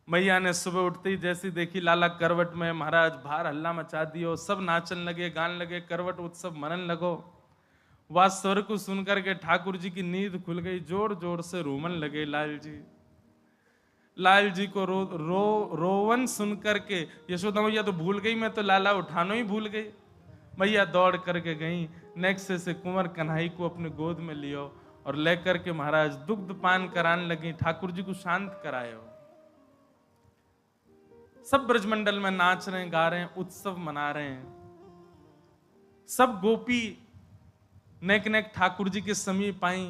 मैया ने सुबह उठते ही जैसी देखी लाला करवट में, महाराज बाहर हल्ला मचा दियो, सब नाचन लगे, गान लगे, करवट उत्सव मनन लगो। वह स्वर को सुनकर के ठाकुर जी की नींद खुल गई, जोर जोर से रोमन लगे लाल जी। लाल जी को रोवन सुन करके यशोदा मैया तो भूल गई, मैं तो लाला उठानो ही भूल गई। मैया दौड़ करके गई, नेक्से से कुंवर कन्हई को अपने गोद में लियो और लेकर के महाराज दुग्ध पान कराने लगी, ठाकुर जी को शांत कराए हो। सब ब्रजमंडल में नाच रहे हैं, गा रहे हैं, उत्सव मना रहे हैं। सब गोपी नेक नेक ठाकुर जी के समीप आई,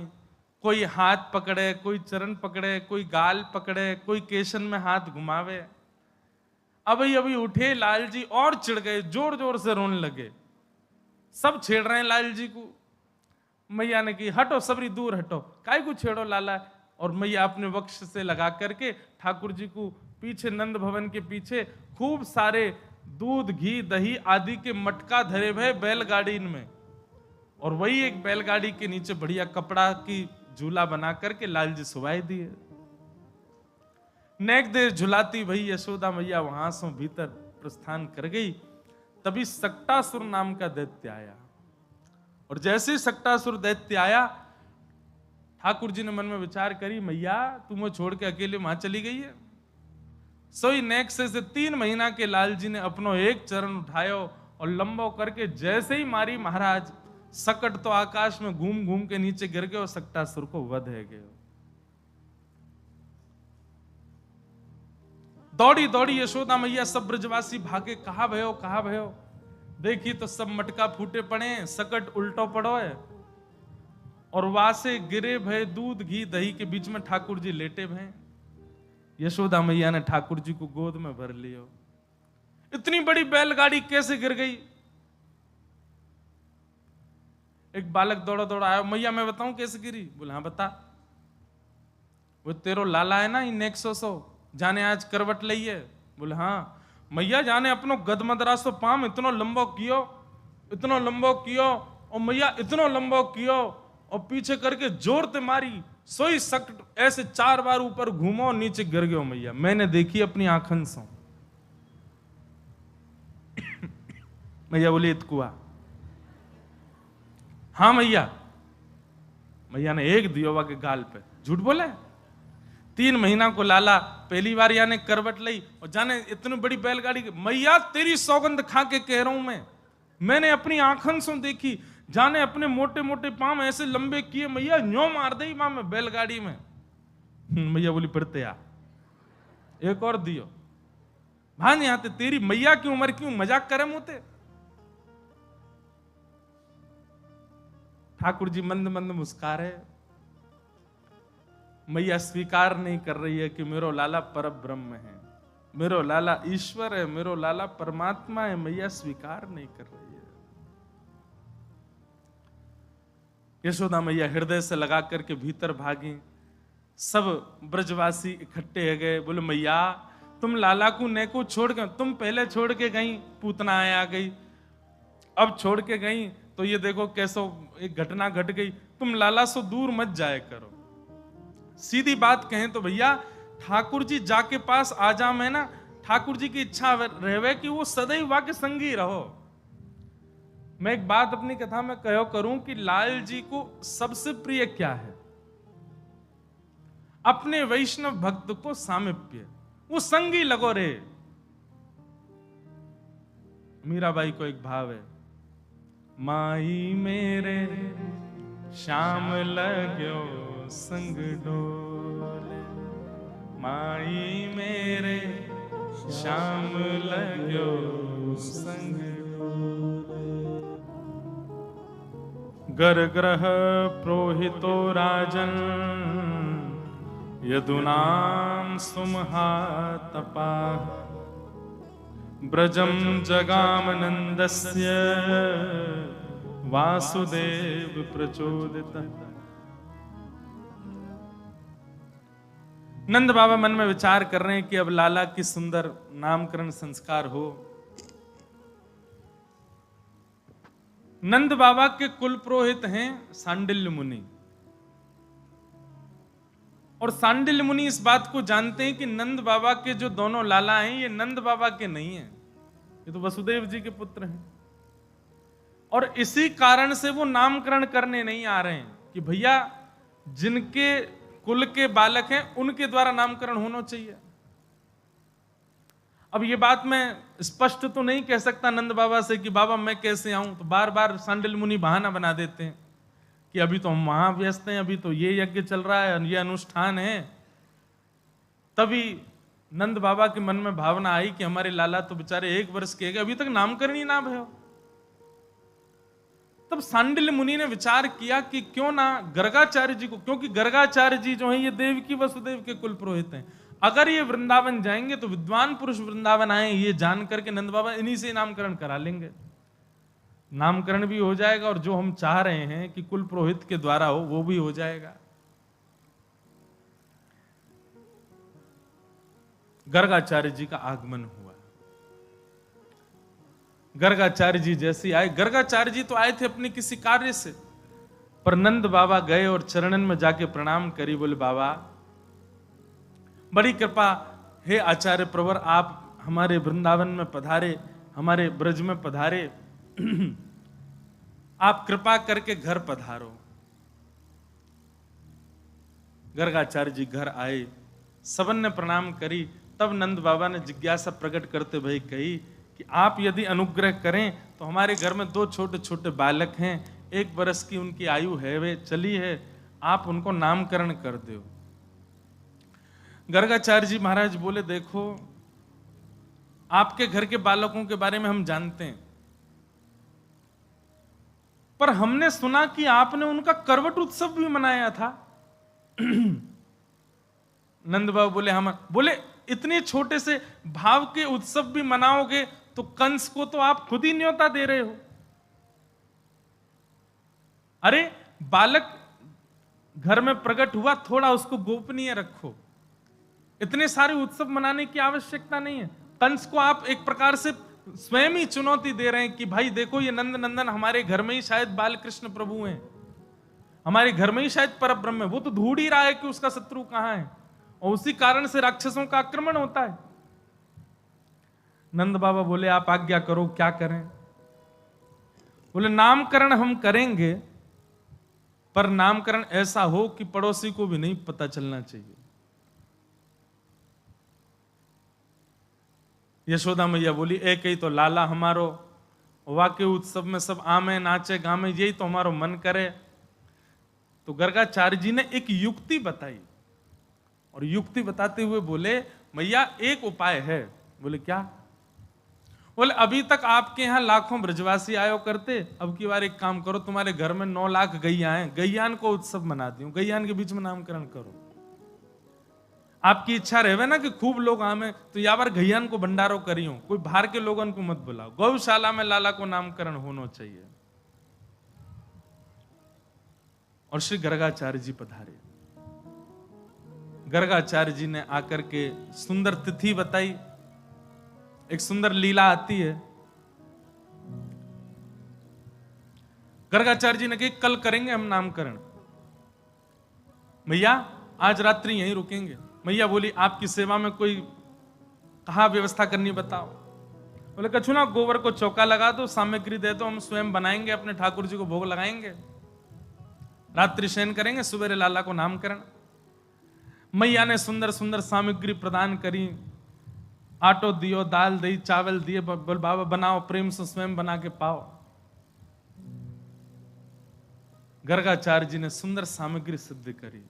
कोई हाथ पकड़े, कोई चरण पकड़े, कोई गाल पकड़े, कोई केशन में हाथ घुमावे। अभी अभी उठे लाल जी और चिढ़ गए, जोर जोर से रोने लगे। सब छेड़ रहे हैं लाल जी को। मैया ने की हटो सबरी, दूर हटो, काय को छेड़ो लाला। और मैया अपने वक्ष से लगा करके ठाकुर जी को पीछे नंद भवन के पीछे खूब सारे दूध घी दही आदि के मटका धरे हुए बैलगाड़ी में, और वही एक बैलगाड़ी के नीचे बढ़िया कपड़ा की झूला बना करके लाल जी सुवाई दिए। नेक देर झुलाती भई यशोदा मैया वहां से भीतर प्रस्थान कर गई। तभी सक्टासुर नाम का दैत्य आया, और जैसे ही सक्टासुर दैत्य आया, ठाकुर जी ने मन में विचार करी, मैया तुम्हें छोड़ के अकेले वहां चली गई है। सोई नेक से 3 महीना के लाल जी ने अपनो एक चरण उठायो और लंबो करके जैसे ही मारी, महाराज सकट तो आकाश में घूम घूम के नीचे गिर गए और सक्टासुर को वध है गए। दौड़ी दौड़ी यशोदा मैया सब ब्रजवासी भागे, कहा भयो कहा भयो। देखी तो सब मटका फूटे पड़े, सकट उल्टो पड़ो है, और वासे गिरे भय दूध घी दही के बीच में ठाकुर जी लेटे भय। यशोदा मैया ने ठाकुर जी को गोद में भर लियो। इतनी बड़ी बैलगाड़ी कैसे गिर गई? एक बालक दौड़ा दौड़ा आया, मैया मैं बताऊं कैसे गिरी? बोले हाँ बता। वो तेरो लाला है ना इन 100 जाने आज करवट लई है? बोले हाँ। मैया जाने अपनो गदमदरा सो पाम इतनो लंबो कियो, इतनो लंबो कियो, और मैया इतनो लंबो कियो, और पीछे करके जोर ते मारी, सोई सख्त ऐसे 4 बार ऊपर घूमो, नीचे गिर गयो। मैया मैंने देखी अपनी आंखन से। मैया बोली इतकुआ। हाँ मैया। मैया ने एक दियोवा के गाल पे, झूठ बोले? 3 महीना को लाला पहली बार यानी करवट लई, और जाने इतनी बड़ी बैलगाड़ी। मैया तेरी सौगंध खा के कह रहा हूं मैंने अपनी आंखन से देखी, जाने अपने मोटे मोटे पांव ऐसे लंबे किए, मैया न्यो मार दई मां में बैलगाड़ी में। मैया बोली पड़ते आ, एक और दियो। भान आते तेरी मैया की उम्र क्यों मजाक करे मुते? ठाकुर जी मंद मंद मुस्का रहे। मैया स्वीकार नहीं कर रही है कि मेरो लाला पर ब्रह्म है, मेरो लाला ईश्वर है, मेरो लाला परमात्मा है। मैया स्वीकार नहीं कर रही है। यशोदा मैया हृदय से लगा करके भीतर भागी। सब ब्रजवासी इकट्ठे हो गए। बोले मैया तुम लाला को ने को छोड़ के, तुम पहले छोड़ के गई, पूतना आ गई, अब छोड़ के गई तो ये देखो कैसो एक घटना घट गई। तुम लाला से दूर मत जाए करो। सीधी बात कहें तो भैया ठाकुर जी जाके पास आ जा, मैं ना ठाकुर जी की इच्छा रहे कि वो सदैव वाके संगी रहो। मैं एक बात अपनी कथा में कहो करूं कि लाल जी को सबसे प्रिय क्या है? अपने वैष्णव भक्त को सामिप्य, वो संगी लगो रे। मीराबाई को एक भाव है, माई मेरे श्याम लगो संग डोले, माई मेरे श्याम लगो संग डोले। गर ग्रह प्रोहितो राजन, यदुनाम सुमहातपा, ब्रजम जगामनंदस्य वासुदेव प्रचोदितः। नंद बाबा मन में विचार कर रहे हैं कि अब लाला की सुंदर नामकरण संस्कार हो। नंद बाबा के कुल पुरोहित हैं सांडिल्य मुनि। और सांडिल्य मुनि इस बात को जानते हैं कि नंद बाबा के जो दोनों लाला हैं ये नंद बाबा के नहीं हैं, ये तो वसुदेव जी के पुत्र हैं। और इसी कारण से वो नामकरण करने नहीं आ रहे हैं कि भैया जिनके कुल के बालक हैं उनके द्वारा नामकरण होना चाहिए। अब ये बात मैं स्पष्ट तो नहीं कह सकता नंद बाबा से कि बाबा मैं कैसे आऊं, तो बार बार सांडिल्य मुनि बहाना बना देते हैं कि अभी तो हम वहां व्यस्त हैं, अभी तो ये यज्ञ चल रहा है, ये अनुष्ठान है। तभी नंद बाबा के मन में भावना आई कि हमारे लाला तो बेचारे 1 वर्ष के अभी तक नामकरण ही ना भयो। तब सांडिल्य मुनि ने विचार किया कि क्यों ना गर्गाचार्य जी को, क्योंकि गर्गाचार्य जी जो है ये देवकी वसुदेव के कुल पुरोहित हैं, अगर ये वृंदावन जाएंगे तो विद्वान पुरुष वृंदावन आए ये जान करके नंद बाबा इन्हीं से नामकरण करा लेंगे, नामकरण भी हो जाएगा और जो हम चाह रहे हैं कि कुल पुरोहित के द्वारा हो वो भी हो जाएगा। गर्गाचार्य जी का आगमन हुआ। गर्गाचार्य जी जैसे आए, गर्गाचार्य जी तो आए थे अपने किसी कार्य से, पर नंद बाबा गए और चरणन में जाके प्रणाम करी, बोले बाबा बड़ी कृपा, हे आचार्य प्रवर, आप हमारे वृंदावन में पधारे, हमारे ब्रज में पधारे, आप कृपा करके घर पधारो। गर्गाचार्य जी घर आए, सबन ने प्रणाम करी। तब नंद बाबा ने जिज्ञासा प्रकट करते भाई कही कि आप यदि अनुग्रह करें तो हमारे घर में 2 छोटे छोटे बालक हैं, 1 वर्ष की उनकी आयु है, वे चली है, आप उनको नामकरण कर दो। गर्गाचार्य जी महाराज बोले देखो आपके घर के बालकों के बारे में हम जानते हैं, पर हमने सुना कि आपने उनका करवट उत्सव भी मनाया था। नंद बाबा बोले हम, बोले इतने छोटे से भाव के उत्सव भी मनाओगे तो कंस को तो आप खुद ही न्योता दे रहे हो। अरे बालक घर में प्रकट हुआ, थोड़ा उसको गोपनीय रखो, इतने सारे उत्सव मनाने की आवश्यकता नहीं है। कंस को आप एक प्रकार से स्वयं ही चुनौती दे रहे हैं कि भाई देखो ये नंद नंदन हमारे घर में ही शायद बाल कृष्ण प्रभु हैं, हमारे घर में ही शायद परब्रह्म है, वो तो ढूंढ ही रहा है कि उसका शत्रु कहां है, और उसी कारण से राक्षसों का आक्रमण होता है। नंद बाबा बोले आप आज्ञा करो क्या करें। बोले नामकरण हम करेंगे, पर नामकरण ऐसा हो कि पड़ोसी को भी नहीं पता चलना चाहिए। यशोदा मैया बोली एक ही तो लाला हमारो, वाके उत्सव में सब आमे नाचे गामे, यही तो हमारो मन करे। तो गर्गाचार्य जी ने एक युक्ति बताई, और युक्ति बताते हुए बोले मैया एक उपाय है। बोले क्या? बोले अभी तक आपके यहां लाखों ब्रजवासी आयो करते, अब की बार एक काम करो, तुम्हारे घर में 9 लाख गैया हैं, गैयान को उत्सव मना दियो, गैयान के बीच में नामकरण करो। आपकी इच्छा रहे ना कि खूब लोग आवे, तो या बार गैयान को भंडारो करियो, कोई बाहर के लोगों को मत बुलाओ, गौशाला में लाला को नामकरण होना चाहिए। और श्री गर्गाचार्य जी पधारे। गर्गाचार्य जी ने आकर के सुंदर तिथि बताई, एक सुंदर लीला आती है। गर्गाचार्य जी ने कहा कल करेंगे हम नामकरण, भैया आज रात्रि यहीं रुकेंगे। मैया बोली आपकी सेवा में कोई कहा व्यवस्था करनी बताओ। बोले कछु ना, गोबर को चौका लगा दो, सामग्री दे दो, हम स्वयं बनाएंगे, अपने ठाकुर जी को भोग लगाएंगे, रात्रि शयन करेंगे, सुबह लाला को नामकरण। मैया ने सुंदर सुंदर सामग्री प्रदान करी, आटो दियो, दाल दी, चावल दिए, बोल बाबा बनाओ, प्रेम से स्वयं बना के पाओ। गर्गाचार्य जी ने सुंदर सामग्री सिद्ध करी,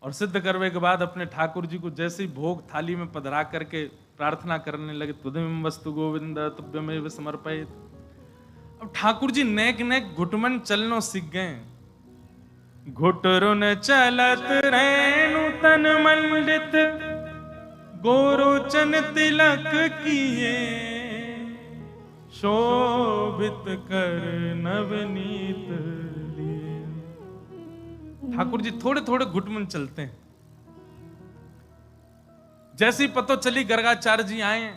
और सिद्ध करने के बाद अपने ठाकुर जी को जैसे ही भोग थाली में पधरा करके प्रार्थना करने लगे, तुदमें वस्तु गोविंद तुभ्यमेव समर्पयेत्। अब ठाकुर जी नेक नेक घुटमन चलनो सीख गए। घुटरुन चलत रैनु तन मंडित, गोरोचन तिलक किए, शोभित कर नवनीत लिए। ठाकुर जी थोड़े थोड़े घुटमन चलते हैं। जैसी पतो चली गर्गाचार्य जी आए,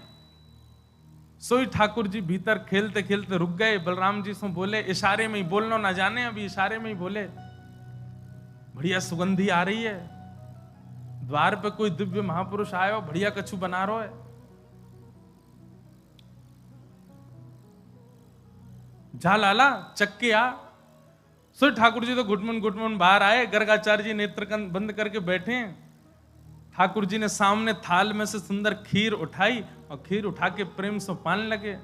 सोई ठाकुर जी भीतर खेलते खेलते रुक गए। बलराम जी से बोले, इशारे में ही, बोलना ना जाने, अभी इशारे में ही बोले, बढ़िया सुगंधी आ रही है, द्वार पे कोई दिव्य महापुरुष आयो, बढ़िया कछु बना रहो है। जा लाला चक्के आ। सो ठाकुर जी तो घुटमुन बाहर आए, गर्गाचार्य जी नेत्र बंद करके बैठे हैं। ठाकुर जी ने सामने थाल में से सुंदर खीर उठाई और खीर उठा के प्रेम से पान लगे।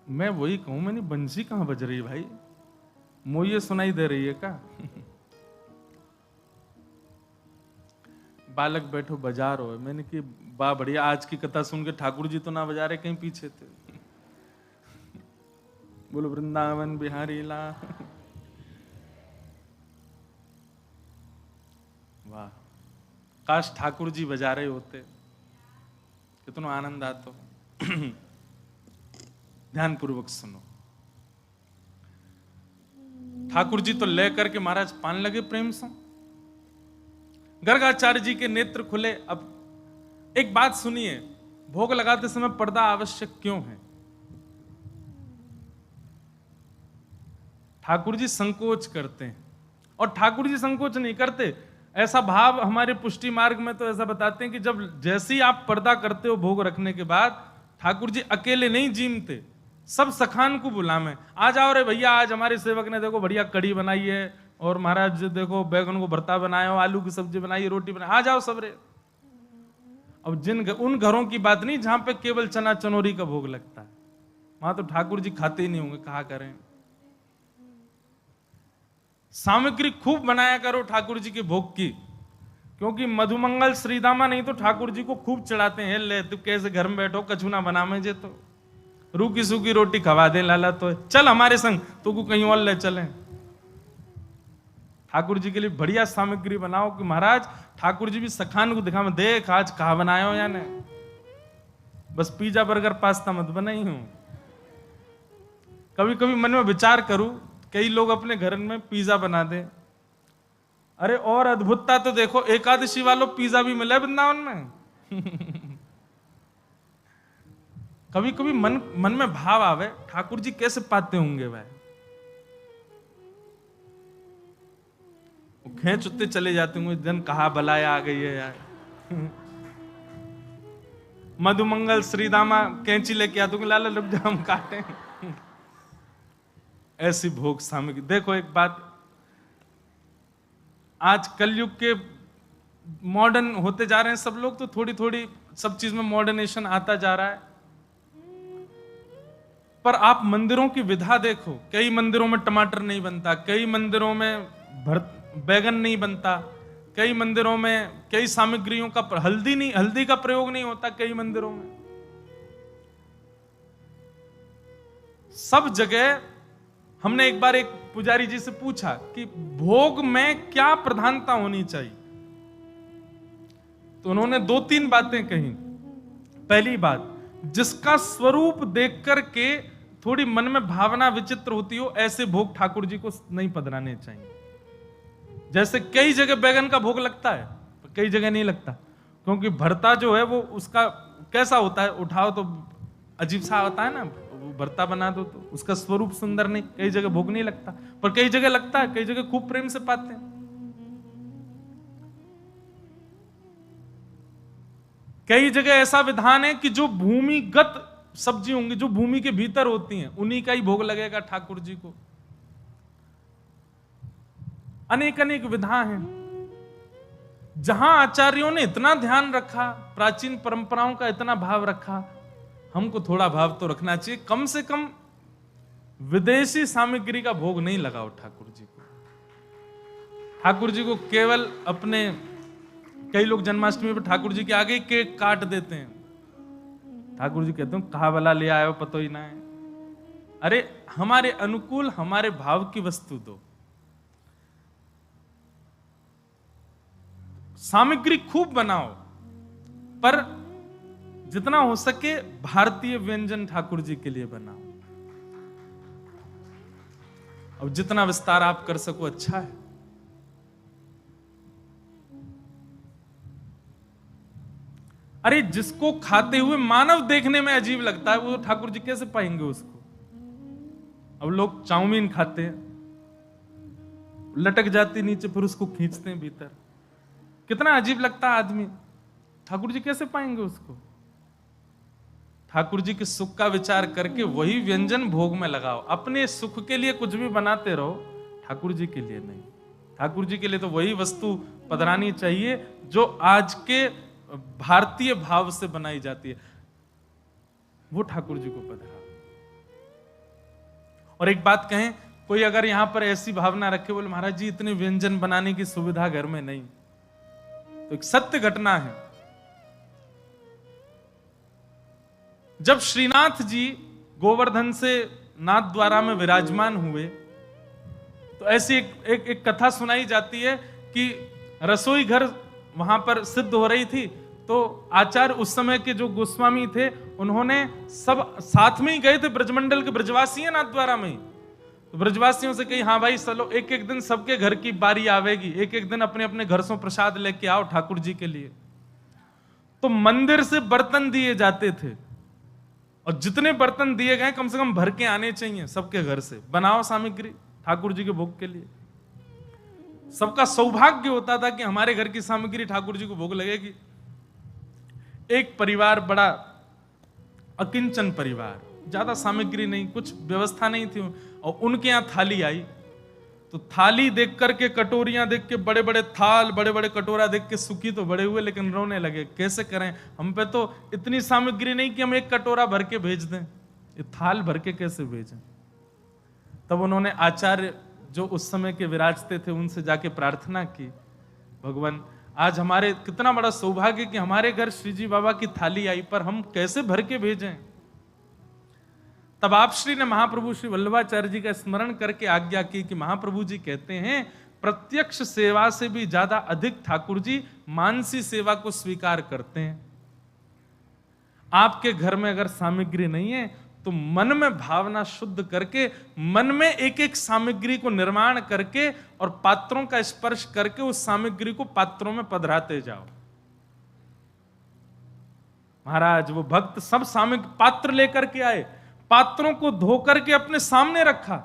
मैं वही कहूं, मैंने बंसी कहां बज रही है भाई, मुझे सुनाई दे रही है क्या? बालक बैठो बजा रहो है। मैंने कि बा बढ़िया, आज की कथा सुन के ठाकुर जी तो ना बजा रहे, कहीं पीछे थे। बोलो वृंदावन बिहारी ला। वाह, काश ठाकुर जी बजा रहे होते, कितना आनंद आता। ध्यान पूर्वक सुनो। ठाकुर जी तो ले करके महाराज पान लगे प्रेम से। गर्गाचार्य जी के नेत्र खुले। अब एक बात सुनिए, भोग लगाते समय पर्दा आवश्यक क्यों है? ठाकुर जी संकोच करते हैं, और ठाकुर जी संकोच नहीं करते। ऐसा भाव हमारे पुष्टि मार्ग में तो ऐसा बताते हैं कि जब जैसे ही आप पर्दा करते हो भोग रखने के बाद, ठाकुर जी अकेले नहीं जीमते, सब सखान को बुलावे। आ जाओ रे भैया, आज हमारे सेवक ने देखो बढ़िया कड़ी बनाई है, और महाराज देखो बैगन को भरता बनाया हो, आलू की सब्जी बनाई, रोटी बनाई, आ जाओ सब रे। अब उन घरों की बात नहीं जहां पे केवल चना चनोरी का भोग लगता है, वहां तो ठाकुर जी खाते ही नहीं होंगे, कहा करें। सामग्री खूब बनाया करो ठाकुर जी के भोग की, क्योंकि मधुमंगल श्रीदामा नहीं तो ठाकुर जी को खूब चढ़ाते हैं। ले तू कैसे घर में बैठो, कछु ना बना में जे तो रूखी सूखी रोटी खवा दे लाला, तो चल हमारे संग, तो को कहीं और ले चले। ठाकुर जी के लिए बढ़िया सामग्री बनाओ कि महाराज ठाकुर जी भी सखान को दिखा, में देख आज कहा बनाए हो या नहीं, बस पिज्जा बर्गर पास्ता मत बनाई हूं। कभी कभी मन में विचार करूं, कई लोग अपने घर में पिज्जा बना दे। अरे और अद्भुतता तो देखो, एकादशी वालों पिज्जा भी मिले वृंदावन में। कभी कभी मन में भाव आवे, ठाकुर जी कैसे पाते होंगे भाई। खेच उतने चले जाते होंगे, जन कहा बलाया आ गई है यार। मधुमंगल श्रीदामा कैंची लेके आ दूंगे, लाला लुक जा हम काटे। ऐसी भोग सामग्री। देखो एक बात, आज कलयुग के मॉडर्न होते जा रहे हैं सब लोग, तो थोड़ी थोड़ी सब चीज में मॉडर्नेशन आता जा रहा है। पर आप मंदिरों की विधा देखो, कई मंदिरों में टमाटर नहीं बनता, कई मंदिरों में बैगन नहीं बनता, कई मंदिरों में कई सामग्रियों का हल्दी का प्रयोग नहीं होता कई मंदिरों में। सब जगह हमने एक बार एक पुजारी जी से पूछा कि भोग में क्या प्रधानता होनी चाहिए, तो उन्होंने 2-3 बातें कही। पहली बात, जिसका स्वरूप देख करके थोड़ी मन में भावना विचित्र होती हो, ऐसे भोग ठाकुर जी को नहीं पधराने चाहिए। जैसे कई जगह बैगन का भोग लगता है, कई जगह नहीं लगता, क्योंकि भरता जो है वो उसका कैसा होता है, उठाओ तो अजीब सा होता है ना, वो भरता बना दो तो उसका स्वरूप सुंदर नहीं, कई जगह भोग नहीं लगता। पर कई जगह लगता है, कई जगह खूब प्रेम से पाते हैं। कई जगह ऐसा विधान है कि जो भूमिगत सब्जी होंगी, जो भूमि के भीतर होती हैं, उन्हीं का ही भोग लगेगा ठाकुर जी को। अनेक अनेक विधा हैं। जहां आचार्यों ने इतना ध्यान रखा, प्राचीन परंपराओं का इतना भाव रखा, हमको थोड़ा भाव तो रखना चाहिए। कम से कम विदेशी सामग्री का भोग नहीं लगाओ ठाकुर जी को। ठाकुर जी को केवल अपने, कई लोग जन्माष्टमी पर ठाकुर जी के आगे केक काट देते हैं। ठाकुर जी कहते हैं कहा वाला ले आयो पतो ही ना है। अरे हमारे अनुकूल, हमारे भाव की वस्तु दो। सामग्री खूब बनाओ, पर जितना हो सके भारतीय व्यंजन ठाकुर जी के लिए बनाओ। अब जितना विस्तार आप कर सको अच्छा है। अरे जिसको खाते हुए मानव देखने में अजीब लगता है, वो ठाकुर जी कैसे पाएंगे उसको? अब लोग चाउमीन खाते हैं, लटक जाती नीचे, फिर उसको खींचते हैं भीतर। कितना अजीब लगता है आदमी। ठाकुर जी कैसे पाएंगे उसको? ठाकुर जी के सुख का विचार करके वही व्यंजन भोग में लगाओ। अपने सुख के लिए कुछ भी बनाते रहो, ठाकुर जी के लिए नहीं। ठाकुर जी के लिए तो वही वस्तु पधरानी चाहिए जो आज के भारतीय भाव से बनाई जाती है, वो ठाकुर जी को पधरा। और एक बात कहें, कोई अगर यहां पर ऐसी भावना रखे, बोले महाराज जी इतने व्यंजन बनाने की सुविधा घर में नहीं, तो एक सत्य घटना है। जब श्रीनाथ जी गोवर्धन से नाथ द्वारा में विराजमान हुए, तो ऐसी एक कथा सुनाई जाती है कि रसोई घर वहां पर सिद्ध हो रही थी। तो आचार्य उस समय के जो गोस्वामी थे, उन्होंने सब साथ में ही गए थे, ब्रजमंडल के ब्रजवासी हैं नाथ द्वारा में। तो ब्रजवासियों से कही, हाँ भाई चलो, एक एक दिन सबके घर की बारी आवेगी, एक एक दिन अपने अपने घर से प्रसाद लेके आओ ठाकुर जी के लिए। तो मंदिर से बर्तन दिए जाते थे, और जितने बर्तन दिए गए कम से कम भर के आने चाहिए सबके घर से, बनाओ सामग्री ठाकुर जी के भोग के लिए। सबका सौभाग्य होता था कि हमारे घर की सामग्री ठाकुर जी को भोग लगेगी। एक परिवार, बड़ा अकिंचन परिवार, ज्यादा सामग्री नहीं, कुछ व्यवस्था नहीं थी, और उनके यहां थाली आई। तो थाली देख करके, कटोरियां देख के, बड़े बड़े थाल, बड़े बड़े कटोरा देख के सुखी तो बड़े हुए, लेकिन रोने लगे, कैसे करें, हम पे तो इतनी सामग्री नहीं कि हम एक कटोरा भर के भेज दें, ये थाल भर के कैसे भेजें। तब उन्होंने आचार्य जो उस समय के विराजते थे उनसे जाके प्रार्थना की, भगवान आज हमारे कितना बड़ा सौभाग्य कि हमारे घर श्री जी बाबा की थाली आई, पर हम कैसे भर के भेजें। तब आप श्री ने महाप्रभु श्री वल्लभाचार्य जी का स्मरण करके आज्ञा की कि महाप्रभु जी कहते हैं, प्रत्यक्ष सेवा से भी ज्यादा अधिक ठाकुर जी मानसी सेवा को स्वीकार करते हैं। आपके घर में अगर सामग्री नहीं है तो मन में भावना शुद्ध करके, मन में एक एक सामग्री को निर्माण करके और पात्रों का स्पर्श करके उस सामग्री को पात्रों में पधराते जाओ। महाराज वो भक्त सब सामग्री पात्र लेकर के आए, पात्रों को धो करके अपने सामने रखा।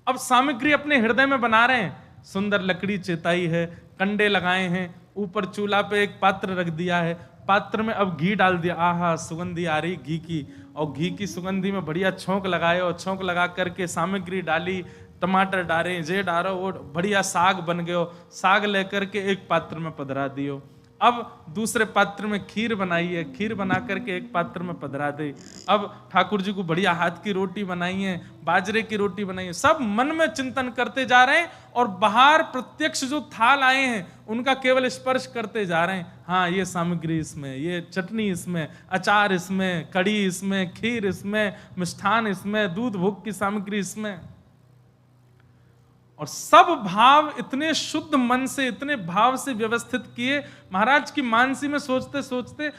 अब सामग्री अपने हृदय में बना रहे हैं, सुंदर लकड़ी चेताई है, कंडे लगाए हैं, ऊपर चूल्हा पे एक पात्र रख दिया है, पात्र में अब घी डाल दिया, आहा सुगंधी आ रही घी की, और घी की सुगंधी में बढ़िया छौंक लगाए, और छौंक लगा करके सामग्री डाली, टमाटर डाले, जे डालो, वो बढ़िया साग बन गयो, साग लेकर के एक पात्र में पधरा दियो। अब दूसरे पात्र में खीर बनाई है, खीर बना करके एक पात्र में पधरा दे। अब ठाकुर जी को बढ़िया हाथ की रोटी बनाई है, बाजरे की रोटी बनाई है, सब मन में चिंतन करते जा रहे हैं, और बाहर प्रत्यक्ष जो थाल आए हैं उनका केवल स्पर्श करते जा रहे हैं। हाँ ये सामग्री इसमें, ये चटनी इसमें, अचार इसमें, कड़ी इसमें, खीर इसमें, मिष्ठान इसमें, दूध भोग की सामग्री इसमें। और सब भाव इतने शुद्ध मन से, इतने भाव से व्यवस्थित किए। महाराज की मानसी में सोचते सोचते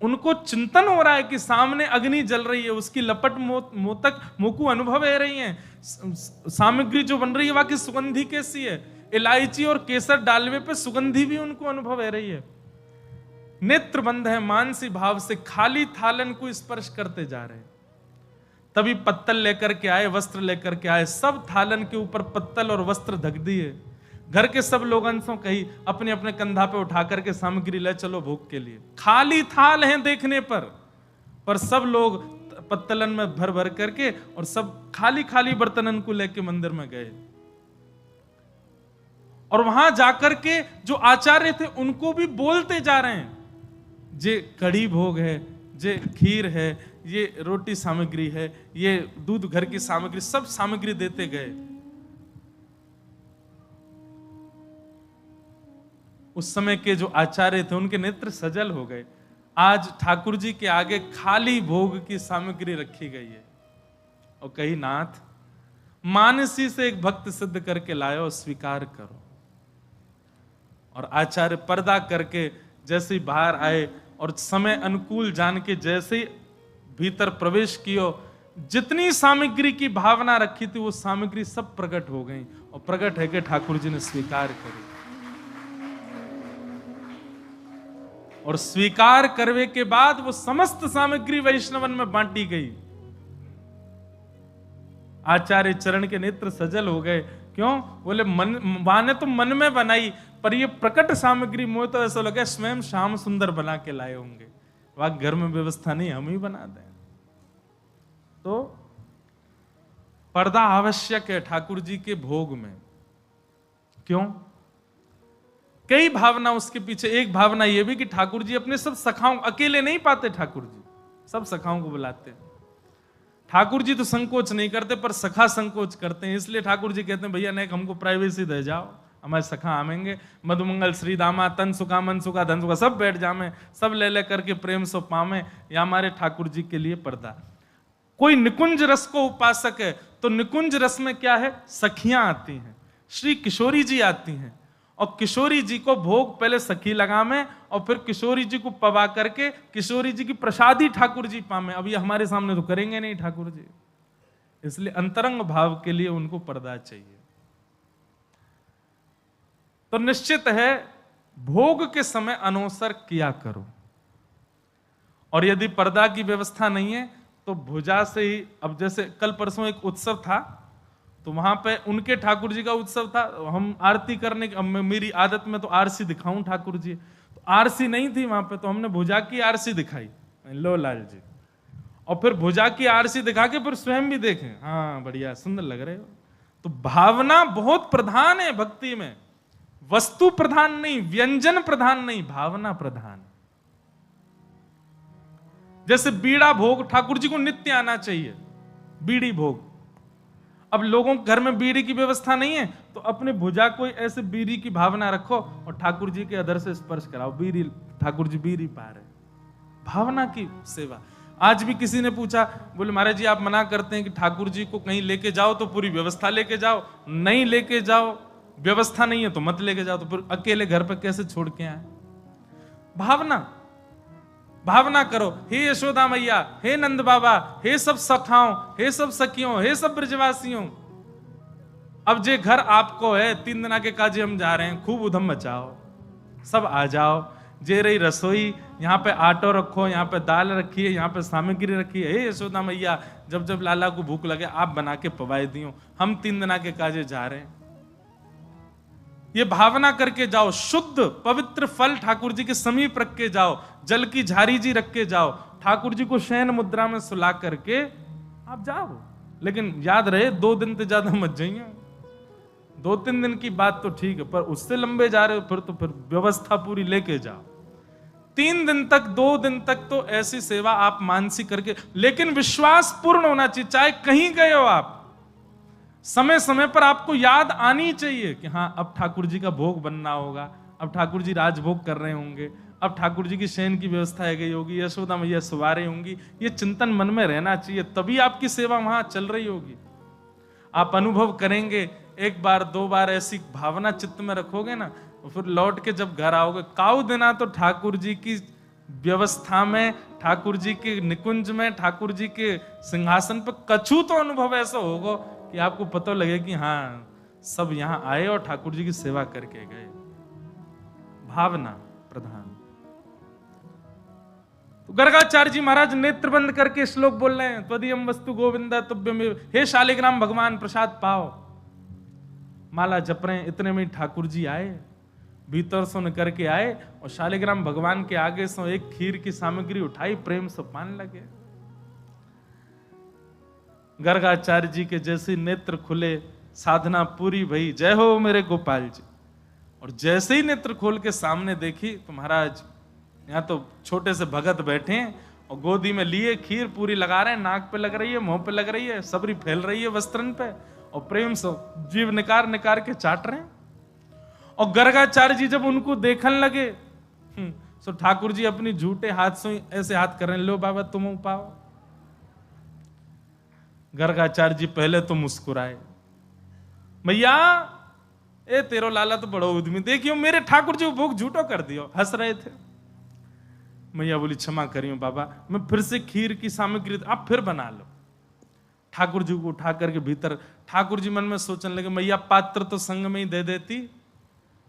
उनको चिंतन हो रहा है कि सामने अग्नि जल रही है, उसकी लपट मोतक मोकू अनुभव है रही है, सामग्री जो बन रही है वहां की सुगंधी कैसी है, इलायची और केसर डालवे पे सुगंधी भी उनको अनुभव है रही है। नेत्र बंद है, मानसी भाव से खाली थालन को स्पर्श करते जा रहे हैं। तभी पत्तल लेकर के आए, वस्त्र लेकर के आए, सब थालन के ऊपर पत्तल और वस्त्र ढक दिए। घर के सब लोग अंशों कही अपने अपने कंधा पे उठा करके सामग्री ले चलो भोग के लिए। खाली थाल हैं देखने पर सब लोग पत्तलन में भर भर करके और सब खाली खाली बर्तनन को लेके मंदिर में गए। और वहां जाकर के जो आचार्य थे उनको भी बोलते जा रहे हैं, जे कड़ी भोग है, जे खीर है, ये रोटी सामग्री है, ये दूध घर की सामग्री, सब सामग्री देते गए। उस समय के जो आचार्य थे उनके नेत्र सजल हो गए। आज ठाकुर जी के आगे खाली भोग की सामग्री रखी गई है, और कही नाथ मानसी से एक भक्त सिद्ध करके लायो, स्वीकार करो। और आचार्य पर्दा करके जैसे ही बाहर आए और समय अनुकूल जान के जैसे ही भीतर प्रवेश कियो, जितनी सामग्री की भावना रखी थी वो सामग्री सब प्रकट हो गई, और प्रकट है कि ठाकुर जी ने स्वीकार करी। और स्वीकार करने के बाद वो समस्त सामग्री वैष्णवन में बांटी गई। आचार्य चरण के नेत्र सजल हो गए। क्यों? बोले मन मां ने तो मन में बनाई, पर ये प्रकट सामग्री मुझे तो ऐसा लगा स्वयं श्याम सुंदर बना के लाए होंगे, वहां घर में व्यवस्था नहीं, हम ही बना दें। तो पर्दा आवश्यक है ठाकुर जी के भोग में। क्यों? कई भावना उसके पीछे। एक भावना यह भी कि ठाकुर जी अपने सब सखाओं, अकेले नहीं पाते ठाकुर जी, सब सखाओं को बुलाते हैं। ठाकुर जी तो संकोच नहीं करते, पर सखा संकोच करते हैं, इसलिए ठाकुर जी कहते हैं भैया नेक हमको प्राइवेसी दे जाओ, हमारे सखा आवेंगे, मधुमंगल श्री दामा तन सुखा मन सुखा धन सुखा सब बैठ जामे, सब ले ले करके प्रेम सो पावे। या हमारे ठाकुर जी के लिए पर्दा। कोई निकुंज रस को उपासक है तो निकुंज रस में क्या है? सखियां आती हैं, श्री किशोरी जी आती हैं, और किशोरी जी को भोग पहले सखी लगावे और फिर किशोरी जी को पवा करके किशोरी जी की प्रसादी ठाकुर जी पावे। अब ये हमारे सामने तो करेंगे नहीं ठाकुर जी, इसलिए अंतरंग भाव के लिए उनको पर्दा चाहिए। तो निश्चित है भोग के समय अनोसर किया करो, और यदि पर्दा की व्यवस्था नहीं है तो भुजा से ही। अब जैसे कल परसों एक उत्सव था, तो वहां पे उनके ठाकुर जी का उत्सव था, हम आरती करने की, मेरी आदत में तो आरसी दिखाऊं ठाकुर जी, तो आरसी नहीं थी वहां पे, तो हमने भुजा की आरसी दिखाई, लो लाल जी, और फिर भुजा की आरसी दिखा के फिर स्वयं भी देखें, हाँ बढ़िया सुंदर लग रहे हो। तो भावना बहुत प्रधान है भक्ति में, वस्तु प्रधान नहीं, व्यंजन प्रधान नहीं, भावना प्रधान। जैसे बीड़ा भोग ठाकुर जी को नित्य आना चाहिए, बीड़ी भोग। अब लोगों के घर में बीड़ी की व्यवस्था नहीं है तो अपने भुजा कोई ऐसे बीड़ी की भावना रखो और ठाकुर जी के अधर से स्पर्श कराओ, बीड़ी ठाकुर जी बीड़ी पा रहे, भावना की सेवा। आज भी किसी ने पूछा, बोले महाराज जी आप मना करते हैं कि ठाकुर जी को कहीं लेके जाओ तो पूरी व्यवस्था लेके जाओ, नहीं लेके जाओ, व्यवस्था नहीं है तो मत लेके जाओ, तो फिर अकेले घर पर कैसे छोड़ के आए? भावना, भावना करो, हे यशोदा मैया, हे नंद बाबा, हे सब सखाओं, हे सब सखियों, हे सब ब्रजवासियों, अब जे घर आपको है, 3 दिन के काजे हम जा रहे हैं, खूब उधम मचाओ, सब आ जाओ। जे रही रसोई, यहाँ पे आटो रखो, यहाँ पे दाल रखी है, यहाँ पे सामग्री रखी है, हे यशोदा मैया जब जब लाला को भूख लगे आप बना के पवाए दियो, हम 3 दिन के काजे जा रहे हैं। ये भावना करके जाओ, शुद्ध पवित्र फल ठाकुर जी के समीप रख के जाओ, जल की झारी जी रख के जाओ, ठाकुर जी को शयन मुद्रा में सुला करके आप जाओ। लेकिन याद रहे 2 दिन से ज्यादा मत जाइए, 2-3 दिन की बात तो ठीक है, पर उससे लंबे जा रहे हो फिर तो फिर व्यवस्था पूरी लेके जाओ। 3 दिन तक 2 दिन तक तो ऐसी सेवा आप मानसिक करके, लेकिन विश्वास पूर्ण होना चाहिए। चाहे कहीं गए हो आप, समय समय पर आपको याद आनी चाहिए कि हाँ अब ठाकुर जी का भोग बनना होगा, अब ठाकुर जी राजभोग कर रहे होंगे, अब ठाकुर जी की शयन की व्यवस्था है गई होगी, यशोदा मैया सुवा रही होंगी। ये चिंतन मन में रहना चाहिए, तभी आपकी सेवा वहां चल रही होगी। आप अनुभव करेंगे, 1 बार 2 बार ऐसी भावना चित्त में रखोगे ना, तो फिर लौट के जब घर आओगे, काऊ देना तो ठाकुर जी की व्यवस्था में, ठाकुर जी के निकुंज में, ठाकुर जी के सिंहासन पर कछु तो अनुभव ऐसा होगा कि आपको पता लगे कि हाँ सब यहां आए और ठाकुर जी की सेवा करके गए। भावना प्रधान। तो गर्गाचार्य जी महाराज नेत्र बंद करके श्लोक बोल रहे हैं, त्वदीयम वस्तु गोविंदा तुभ्यमेव, हे शालिग्राम भगवान प्रसाद पाओ। माला जप रहे हैं, इतने में ठाकुर जी आए, भीतर से करके आए और शालिग्राम भगवान के आगे से एक खीर की सामग्री उठाई, प्रेम से पान लगे। गर्गाचार्य जी के जैसे नेत्र खुले, साधना पूरी भई, जय हो मेरे गोपाल जी। और जैसे ही नेत्र खोल के सामने देखी तो महाराज यहाँ तो छोटे से भगत बैठे हैं और गोदी में लिए खीर पूरी लगा रहे हैं, नाक पे लग रही है, मुंह पे लग रही है, सबरी फैल रही है वस्त्रन पे, और प्रेम से जीव निकार निकार के चाट रहे हैं। और गर्गाचार्य जी जब उनको देखने लगे, तो ठाकुर जी अपनी झूठे हाथ से ऐसे हाथ कर रहे हैं, लो बाबा तुम पाओ। गर्गाचार्य जी पहले तो मुस्कुराए, मैया ए तेरो लाला तो बड़ो उद्यमी, देखियो मेरे ठाकुर जी भोग झूठो कर दियो, हंस रहे थे। मैया बोली क्षमा करियो बाबा, मैं फिर से खीर की सामग्री आप फिर बना लो। ठाकुर जी को उठा करके भीतर, ठाकुर जी मन में सोचने लगे मैया पात्र तो संग में ही दे देती,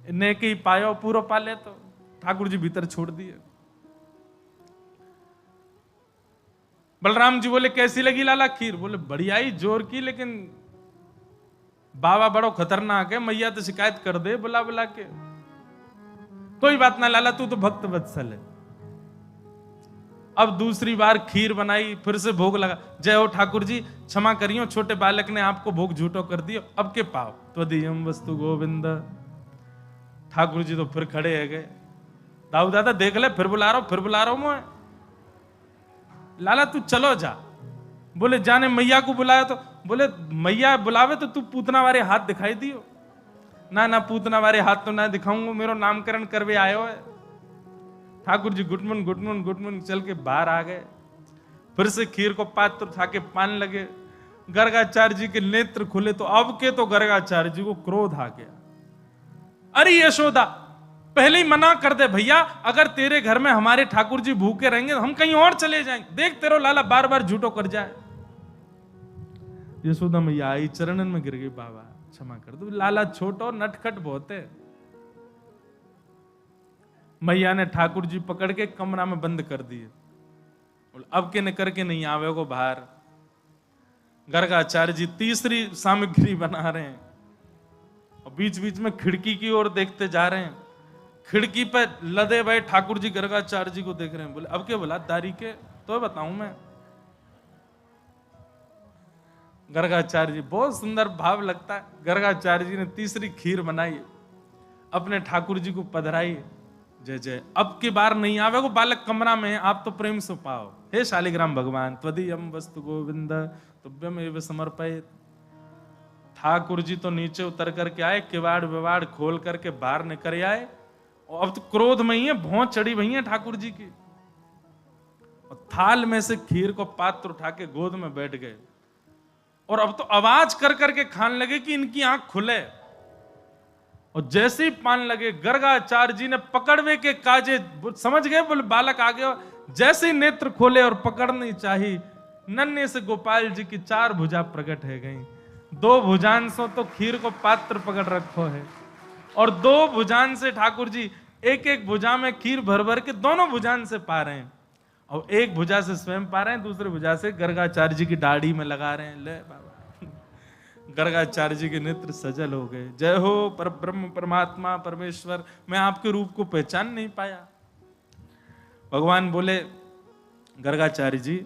ने के ही पायो पूरा पा ले, तो ठाकुर जी भीतर छोड़ दिए। बलराम जी बोले कैसी लगी लाला खीर? बोले बढ़िया ही, जोर की, लेकिन बाबा बड़ो खतरनाक है, मैया तो शिकायत कर दे बुला बुला के। कोई बात ना लाला, तू तो भक्त वत्सल है। अब दूसरी बार खीर बनाई, फिर से भोग लगा। जय हो ठाकुर जी, क्षमा करियो, छोटे बालक ने आपको भोग झूठो कर दियो, अब के पाओ त्वदीयम वस्तु गोविंद। ठाकुर जी तो फिर खड़े है गए। दाऊ दादा देख ले, फिर बुला रहा हूं, फिर बुला रहा हूं मैं। लाला तू चलो जा। बोले जाने मैया को बुलाया तो? बोले मैया बुलावे तो तू पूतना वाले हाथ दिखाई दियो। ना ना, पूतना वाले हाथ तो ना दिखाऊंगा, मेरो नामकरण करवे आयो है। ठाकुर जी गुटमुन गुटमुन गुटमुन चल के बाहर आ गए। फिर से खीर को पात्र उठा के पान लगे। गर्गाचार्य जी के नेत्र खुले तो अब के तो गर्गाचार्य जी को क्रोध आ गया। अरे यशोदा, पहले ही मना कर दे भैया, अगर तेरे घर में हमारे ठाकुर जी भूखे रहेंगे तो हम कहीं और चले जाएंगे। देख तेरो लाला बार बार झूठो कर जाए। यशोदा मैया आई, चरणन में गिर गई, बाबा क्षमा कर दो, लाला छोटो नटखट बहुत है। मैया ने ठाकुर जी पकड़ के कमरा में बंद कर दिए। अब के न करके नहीं आवे को बाहर। गर्गाचार्य जी तीसरी सामग्री बना रहे हैं और बीच बीच में खिड़की की ओर देखते जा रहे हैं। खिड़की पे लदे भाई ठाकुर जी गर्गाचार्य जी को देख रहे हैं। बोले अब क्या बोला दारी के तो बताऊं मैं। गर्गाचार्य जी, बहुत सुंदर भाव लगता है। गर्गाचार्य जी ने तीसरी खीर बनाई, अपने ठाकुर जी को पधराई। जय जय, अब की बार नहीं आवे वो बालक कमरा में, आप तो प्रेम से पाओ। हे शालिग्राम भगवान, त्वदीयम वस्तु गोविंद तुभ्यम एव समर्पयेत्। ठाकुर जी तो नीचे उतर करके आए, किवाड़ विवाड़ खोल करके बाहर निकल आए। और अब तो क्रोध में ही है, भौं चढ़ी हुई है ठाकुर जी की। और थाल में से खीर को पात्र उठा के गोद में बैठ गए। और अब तो आवाज कर करके खाने लगे कि इनकी आंख खुले। और जैसे ही पान लगे, गर्गाचार्य जी ने पकड़वे के काजे, समझ गए बोले बालक आ गया। जैसे ही नेत्र खोले और पकड़नी चाहिए, नन्हे से गोपाल जी की 4 भुजा प्रकट है गई। 2 भुजान से तो खीर को पात्र पकड़ रखो है, और 2 भुजान से ठाकुर जी एक एक भुजा में खीर भर भर के दोनों भुजान से पा रहे हैं। और एक भुजा से स्वयं पा रहे हैं, दूसरी भुजा से गर्गाचार्य जी की दाढ़ी में लगा रहे हैं। ले बाबा, गर्गाचार्य जी के नेत्र सजल हो गए। जय हो पर ब्रह्म परमात्मा परमेश्वर, मैं आपके रूप को पहचान नहीं पाया। भगवान बोले गर्गाचार्य जी,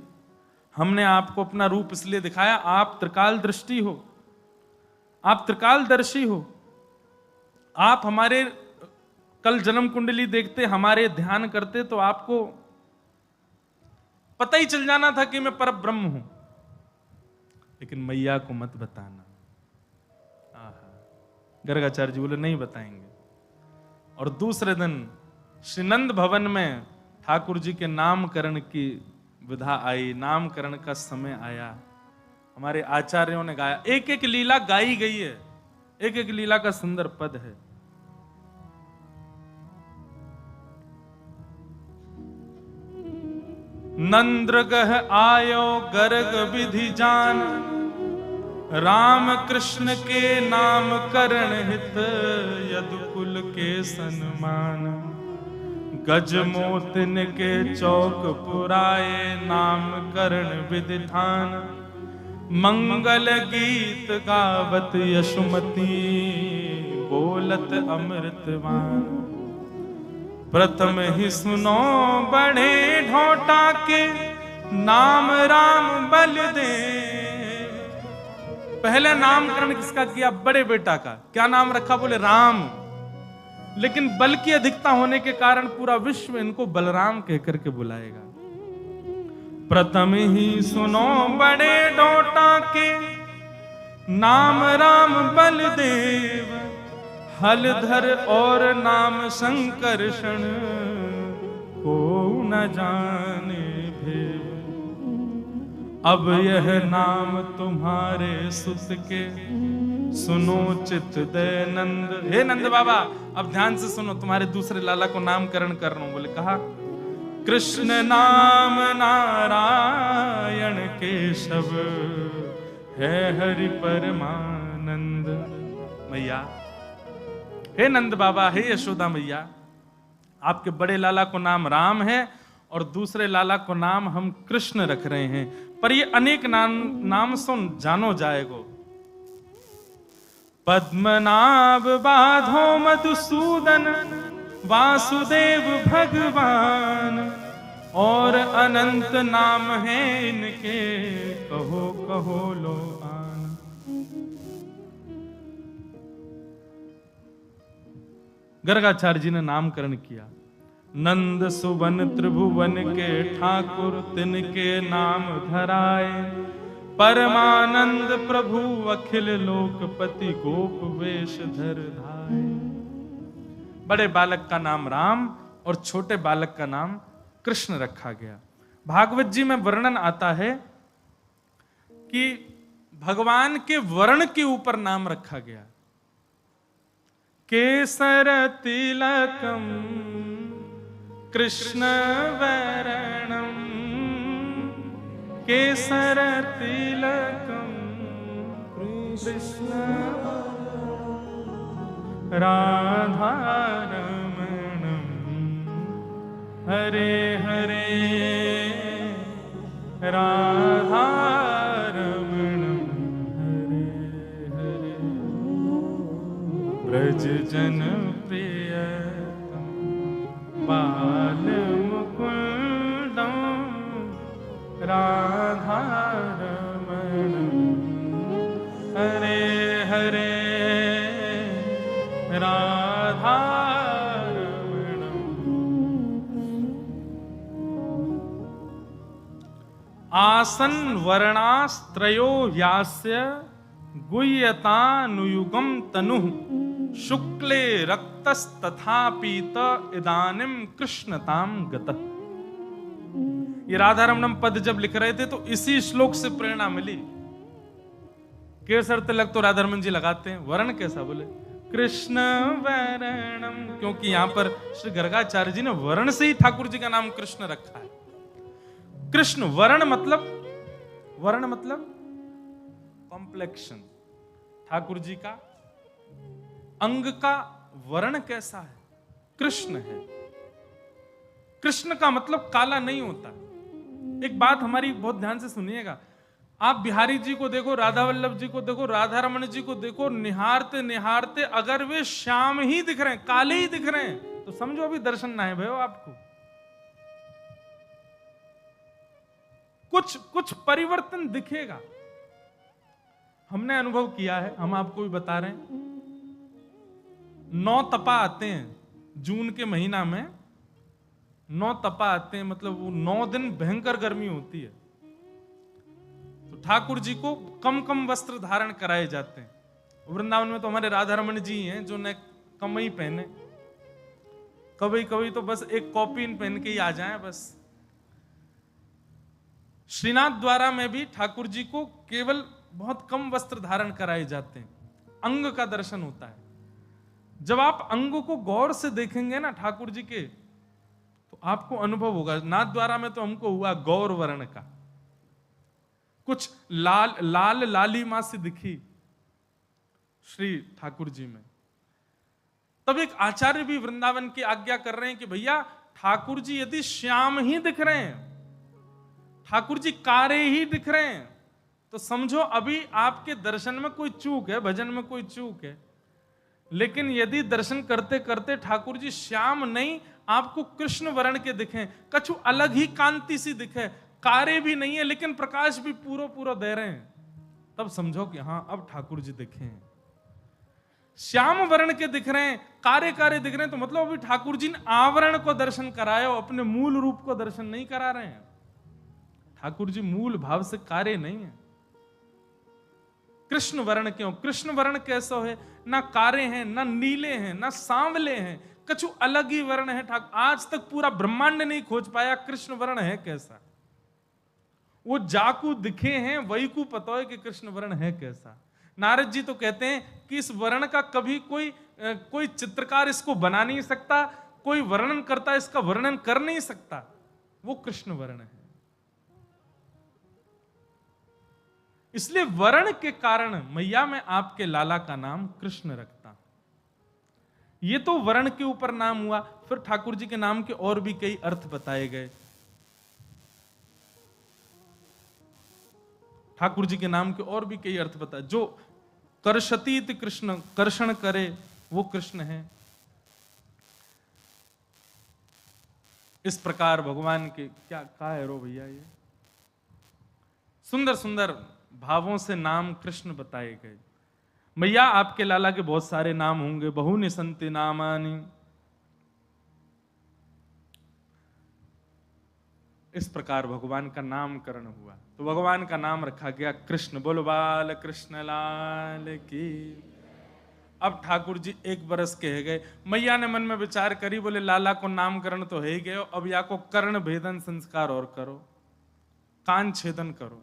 हमने आपको अपना रूप इसलिए दिखाया, आप त्रिकाल दृष्टि हो, आप त्रिकालदर्शी हो। आप हमारे कल जन्म कुंडली देखते, हमारे ध्यान करते तो आपको पता ही चल जाना था कि मैं पर ब्रह्म हूं। लेकिन मैया को मत बताना। गर्गाचार्य जी बोले नहीं बताएंगे। और दूसरे दिन श्रीनंद भवन में ठाकुर जी के नामकरण की विधा आई, नामकरण का समय आया। हमारे आचार्यों ने गाया, एक एक लीला गाई गई है, एक एक लीला का सुंदर पद है। नंद्रगह आयो गर्ग विधि जान, राम कृष्ण के नाम करण हित, यदुकुल के सन्मान। गजमोतिन के चौक पुराए, नाम करण विधि ठान। मंगल गीत गावत यशुमती, बोलत अमृतवान। प्रथम ही सुनो बड़े ढोटा के, नाम राम बलदेव। पहले नामकरण किसका किया? बड़े बेटा का। क्या नाम रखा? बोले राम। लेकिन बल की अधिकता होने के कारण पूरा विश्व इनको बलराम कहकर के बुलाएगा। प्रथम ही सुनो बड़े डोटा के, नाम राम बलदेव। हलधर और नाम संकर्षण, को न जाने भेद। अब यह नाम तुम्हारे सुत के, सुनो चित दयानंद। हे नंद बाबा, अब ध्यान से सुनो, तुम्हारे दूसरे लाला को नामकरण कर रहा हूं। बोले कहा, कृष्ण नाम नारायण केशव, है हरि परमानंद। मैया, हे नंद बाबा, हे यशोदा मैया, आपके बड़े लाला को नाम राम है और दूसरे लाला को नाम हम कृष्ण रख रहे हैं, पर ये अनेक नाम सुन जानो जाएगो। पद्मनाभ बाधो मधुसूदन वासुदेव भगवान, और अनंत नाम है इनके, कहो कहो लो आन। गर्गाचार्य जी ने नामकरण किया। नंद सुवन त्रिभुवन के ठाकुर तिनके नाम धराए, परमानंद प्रभु अखिल लोकपति गोप वेश धर धाय। बड़े बालक का नाम राम और छोटे बालक का नाम कृष्ण रखा गया। भागवत जी में वर्णन आता है कि भगवान के वर्ण के ऊपर नाम रखा गया। केसर तिलकम कृष्ण वर्णम, केसर तिलकम कृष्ण राधारमणम, हरे हरे राधारमणम, हरे हरे ब्रज जन प्रियतम बाल मुकुंदम, राधारमणम, हरे हरे राधारमणम। आसन वर्णास्त्रयो यास्य गुह्यतानुयुगम तनुः, शुक्ले रक्तस्तथा पीत इदानीम कृष्णताम गतः। ये राधारमणम पद जब लिख रहे थे तो इसी श्लोक से प्रेरणा मिली। केसर तिलक तो राधारमण जी लगाते हैं, वर्ण कैसा बोले कृष्ण वर्णम, क्योंकि यहां पर श्री गर्गाचार्य जी ने वर्ण से ही ठाकुर जी का नाम कृष्ण रखा है। कृष्ण वर्ण मतलब कॉम्प्लेक्शन। ठाकुर जी का अंग का वर्ण कैसा है? कृष्ण है। कृष्ण का मतलब काला नहीं होता। एक बात हमारी बहुत ध्यान से सुनिएगा, आप बिहारी जी को देखो, राधा वल्लभ जी को देखो, राधा रमण जी को देखो, निहारते निहारते अगर वे श्याम ही दिख रहे हैं, काले ही दिख रहे हैं, तो समझो अभी दर्शन ना है भयो आपको। कुछ परिवर्तन दिखेगा। हमने अनुभव किया है, हम आपको भी बता रहे हैं। 9 तपा आते हैं जून के महीना में, 9 तपा आते हैं, मतलब वो 9 दिन भयंकर गर्मी होती है। तो ठाकुर जी को कम कम वस्त्र धारण कराए जाते हैं। वृंदावन में तो हमारे राधा रमण जी हैं जो न कम ही पहने, कभी कभी तो बस एक कॉपी पहन के ही आ जाएं बस। श्रीनाथ द्वारा में भी ठाकुर जी को केवल बहुत कम वस्त्र धारण कराए जाते हैं, अंग का दर्शन होता है। जब आप अंगों को गौर से देखेंगे ना ठाकुर जी के, तो आपको अनुभव होगा। नाथ द्वारा में तो हमको हुआ गौर वर्ण का, कुछ लाल लालिमा सी दिखी श्री ठाकुर जी में। तब एक आचार्य भी वृंदावन की आज्ञा कर रहे हैं कि भैया ठाकुर जी यदि श्याम ही दिख रहे हैं, ठाकुर जी कारे ही दिख रहे हैं, तो समझो अभी आपके दर्शन में कोई चूक है, भजन में कोई चूक है। लेकिन यदि दर्शन करते करते ठाकुर जी श्याम नहीं, आपको कृष्ण वर्ण के दिखे, कछु अलग ही कांति सी दिखे, कारे भी नहीं है लेकिन प्रकाश भी पूरा दे रहे हैं, तब समझो कि हाँ अब ठाकुर जी दिखे हैं। श्याम वर्ण के दिख रहे हैं, कारे कारे दिख रहे हैं, तो मतलब अभी ठाकुर जी ने आवरण को दर्शन कराया, अपने मूल रूप को दर्शन नहीं करा रहे हैं। ठाकुर जी मूल भाव से कारे नहीं है। कृष्ण वर्ण क्यों? कृष्ण वर्ण कैसा है? ना कारे हैं, ना नीले हैं, ना सांवले हैं, कछु अलग ही वर्ण है। ठाकुर आज तक पूरा ब्रह्मांड नहीं खोज पाया कृष्ण वर्ण है कैसा। वो जाकू दिखे हैं वही को पता है कि कृष्ण वर्ण है कैसा। नारद जी तो कहते हैं कि इस वर्ण का कभी कोई चित्रकार इसको बना नहीं सकता, कोई वर्णन करता इसका वर्णन कर नहीं सकता, वो कृष्ण वर्ण है। इसलिए वर्ण के कारण मैया मैं आपके लाला का नाम कृष्ण रखता। ये तो वर्ण के ऊपर नाम हुआ, फिर ठाकुर जी के नाम के और भी कई अर्थ बताए गए। ठाकुर जी के नाम के और भी कई अर्थ बता। जो कर्षतीत कृष्ण, कर्षण करे वो कृष्ण है। इस प्रकार भगवान के क्या है रो भैया, ये सुंदर सुंदर भावों से नाम कृष्ण बताए गए। मैया आपके लाला के बहुत सारे नाम होंगे, बहुनि संति नामानि। इस प्रकार भगवान का नामकरण हुआ, तो भगवान का नाम रखा गया कृष्ण। बोलो बाल कृष्ण लाल की। अब ठाकुर जी 1 बरस के है गए। मैया ने मन में विचार करी, बोले लाला को नामकरण तो है ही गए, अब या को कर्ण भेदन संस्कार और करो, कान छेदन करो।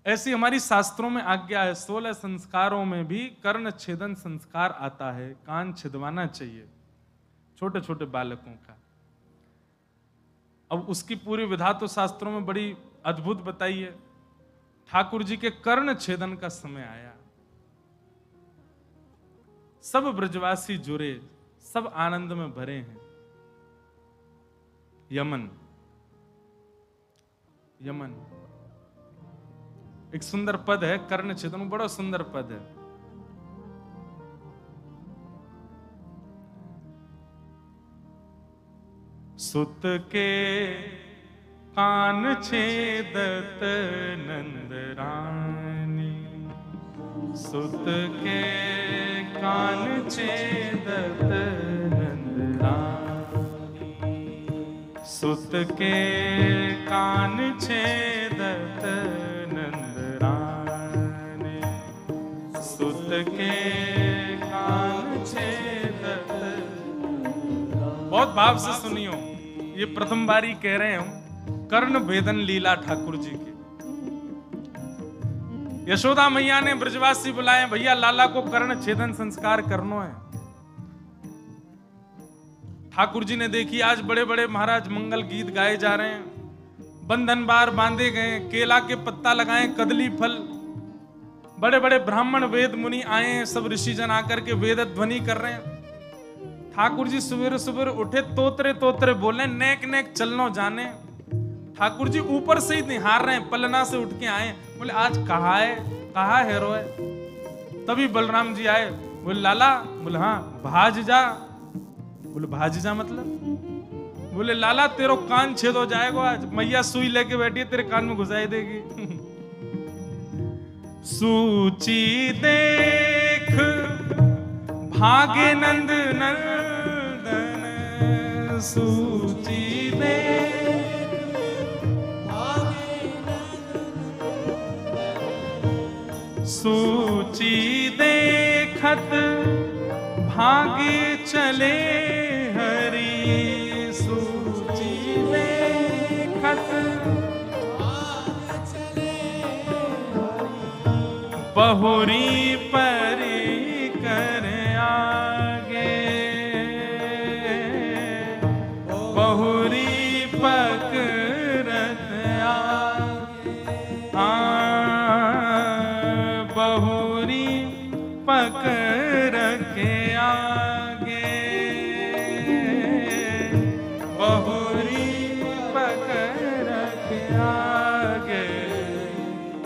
ऐसी हमारी शास्त्रों में आज्ञा है, 16 संस्कारों में भी कर्ण छेदन संस्कार आता है, कान छिदवाना चाहिए छोटे छोटे बालकों का। अब उसकी पूरी विधा तो शास्त्रों में बड़ी अद्भुत बताई है। ठाकुर जी के कर्ण छेदन का समय आया, सब ब्रजवासी जुड़े, सब आनंद में भरे हैं। यमन एक सुंदर पद है, कर्ण छेदन, बड़ा सुंदर पद है। सुत के कान छेदत नंदरानी, सुत के कान छेदत नंदरानी, सुत के कान छेदत नंदरानी, सुत के कान छेदत। बहुत भाव से सुनियो, ये प्रथम बारी कह रहे हूं, कर्ण भेदन लीला ठाकुर जी की। यशोदा मैया ने ब्रजवासी बुलाए, भैया लाला को कर्ण छेदन संस्कार करनो है। ठाकुर जी ने देखी आज बड़े बड़े महाराज मंगल गीत गाए जा रहे हैं, बंधन बार बांधे गए, केला के पत्ता लगाए, कदली फल, बड़े बड़े ब्राह्मण वेद मुनि आए, सब ऋषि जन आकर के वेद ध्वनि कर रहे हैं। ठाकुर जी सवेरे सवेरे उठे, तोतरे तोतरे बोले, नेक नेक चलनो जाने। ठाकुर जी ऊपर से ही निहार रहे हैं, पलना से उठ के आए, बोले आज कहा है रोए। तभी बलराम जी आए, बोले लाला, बोले हाँ भाज जा। बोले भाज जा मतलब? बोले लाला तेरो कान छेद हो जाएगा आज, मैया सुई लेके बैठी है, तेरे कान में घुसाई देगी। सूची देख भागे नंद नंदन, सूची देख भागे नंदन, सूची देखत भागे चले हरि, सूची देखत भागे चले हरि, बहुरी परी कर आगे, बहुरी पकड़त आगे, बहुरी पकड़ के आगे, बहुरी पकड़ के आगे,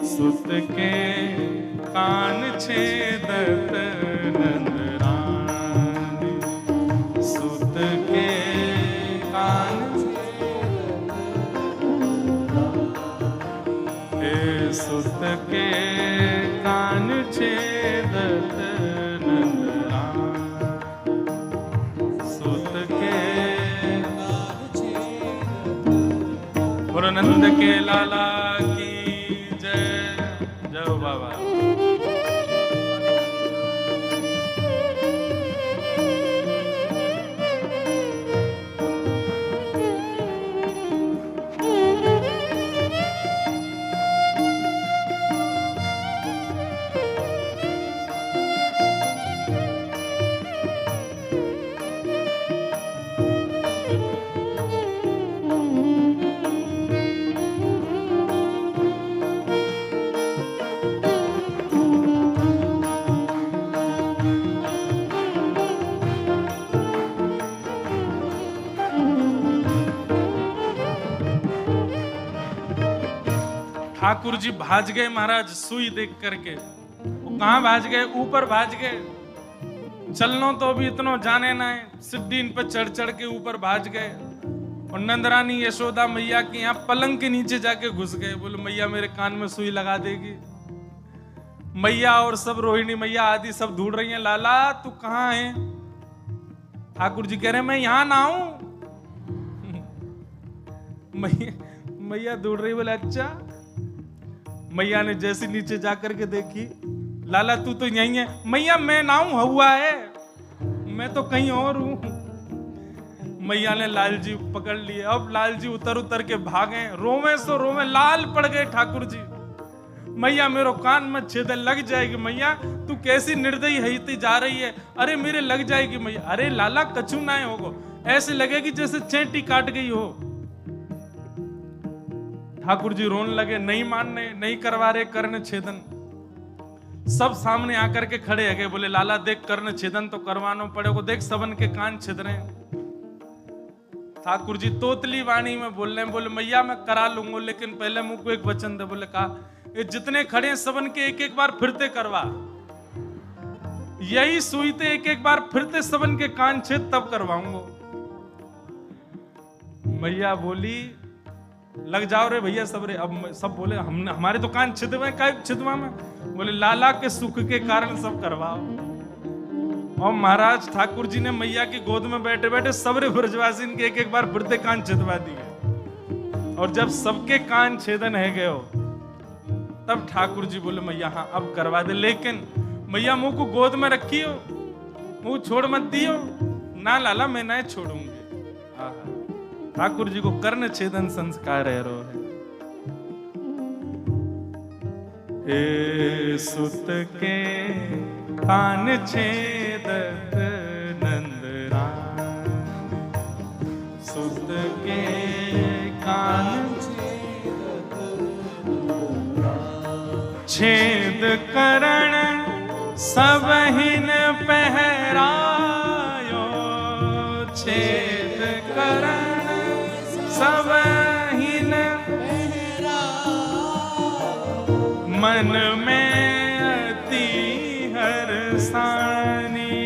सुत के कान छेदत नंदरानी, सुत के कान छेदत, सुत के कान छेदत नंदरानी, सुत के कान छेदत। और नंद के लाला की जय। जय बाबा। ठाकुर जी भाज गए महाराज सुई देख करके। वो कहां भाज गए? ऊपर भाज गए। चलनो तो अभी इतनो जाने ना है, सिद्धीन पे चढ़ चढ़ के ऊपर भाज गए। और नंदरानी यशोदा मैया के यहाँ पलंग के नीचे जाके घुस गए। बोले मैया मेरे कान में सुई लगा देगी। मैया और सब रोहिणी मैया आदि सब ढूंढ रही हैं, लाला तू कहां है? ठाकुर जी कह रहे हैं मैं यहां ना हूं। मैया ढूंढ रही, बोले अच्छा। मैया ने जैसे नीचे जाकर के देखी, लाला तू तो यहीं है। मैया मैं ना हूं, हुआ है, मैं तो कहीं और हूं। मैया ने लाल जी पकड़ लिए। अब लाल जी उतर उतर के भागे, रोवे सो रोवे लाल पड़ गए ठाकुर जी। मैया मेरो कान में छेद लग जाएगी। मैया तू कैसी निर्दयी है जा रही है? अरे मेरे लग जाएगी मैया। अरे लाला कछु ना होगो, ऐसे लगेगी जैसे चेंटी काट गई हो। ठाकुर जी रोने लगे, नहीं मानने, नहीं करवा रहे कर्ण छेदन। सब सामने आकर के खड़े है गए। बोले लाला देख कर्ण छेदन तो करवाना पड़ेगा, देख सबन के कान छिद रहे हैं। ठाकुर जी तोतली वाणी में बोल रहे हैं, बोले मैया मैं करा लूंगा, लेकिन पहले मुझको एक वचन दे। बोले कहा ये जितने खड़े हैं सबन के एक एक बार फिरते करवा, यही सुईते एक एक बार फिरते सबन के कान छेद तब करवाऊंगा। मैया बोली लग जाओ रे भैया सब रे। अब सब बोले हम हमारे तो कान छिदवा काय छिदवा में? बोले लाला के सुख के कारण सब करवाओ। और महाराज ठाकुर जी ने मैया की गोद में बैठे बैठे सबरे ब्रजवासी के एक एक बार फिरते कान छिदवा दिए। और जब सबके कान छेदन है गए हो, तब ठाकुर जी बोले मैया हाँ अब करवा दे, लेकिन मैया मुंह को गोद में रखी हो, मुंह छोड़ मत दियो। ना लाला मैं नहीं छोड़ूंगी। ठाकुर जी को कर्ण छेदन संस्कार है रो है। हे सुत के कान छेदत नंदराम, सुत के कान छेद करण सबहिन पहरायो, छेद करण सबहिन मन में अति हर्षानी,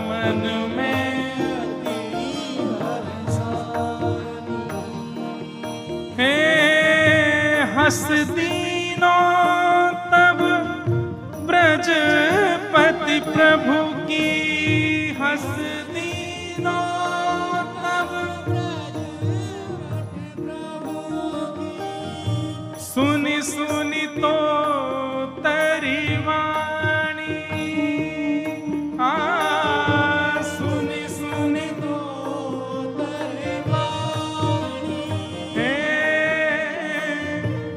मन में अति हर्षानी। हे हंस दीनो तब ब्रजपति प्रभु की, हंस दीनो सुनी सुनी तो तेरी वाणी, सुनी सुनी तो तेरी वाणी,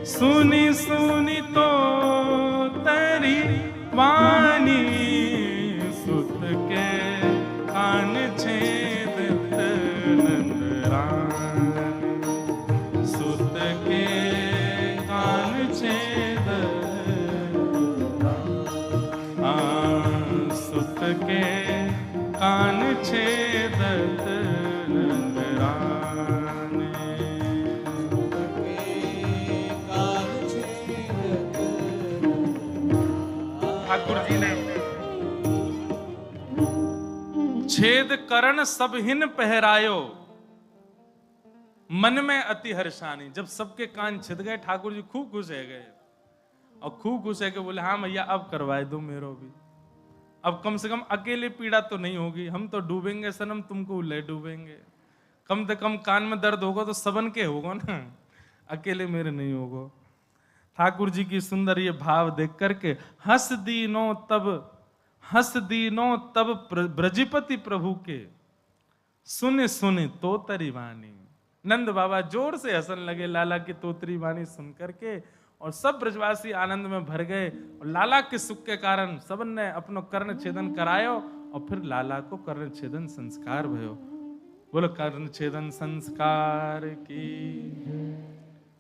सुनी सुनी तो तेरी वाणी, सुत के कान छेदत नंदराम, सुत के सुत के कान छेदत नंदराम, ठाकुर जी ने छेद करण सबहिन पहरायो, मन में अति हर्षानी। जब सबके कान छिद गए ठाकुर जी खूब खुश है गए, और खूब खुश है के बोले हाँ भैया अब करवाए दो मेरो भी, अब कम से कम अकेले पीड़ा तो नहीं होगी, हम तो डूबेंगे सनम तुमको ले डूबेंगे, कम से कम कान में दर्द होगा तो सबन के होगा ना, अकेले मेरे नहीं होगा। ठाकुर जी की सुंदर ये भाव देख करके हंस दीनो तब ब्रजपति प्रभु के, सुने सुने तो तरी वाणी। नंद बाबा जोर से हंसने लगे लाला की तोतरी वाणी सुन करके, और सब ब्रजवासी आनंद में भर गए। और लाला के सुख के कारण सबन ने अपनो कर्ण छेदन करायो, और फिर लाला को कर्ण छेदन संस्कार भयो। बोलो कर्ण छेदन संस्कार की।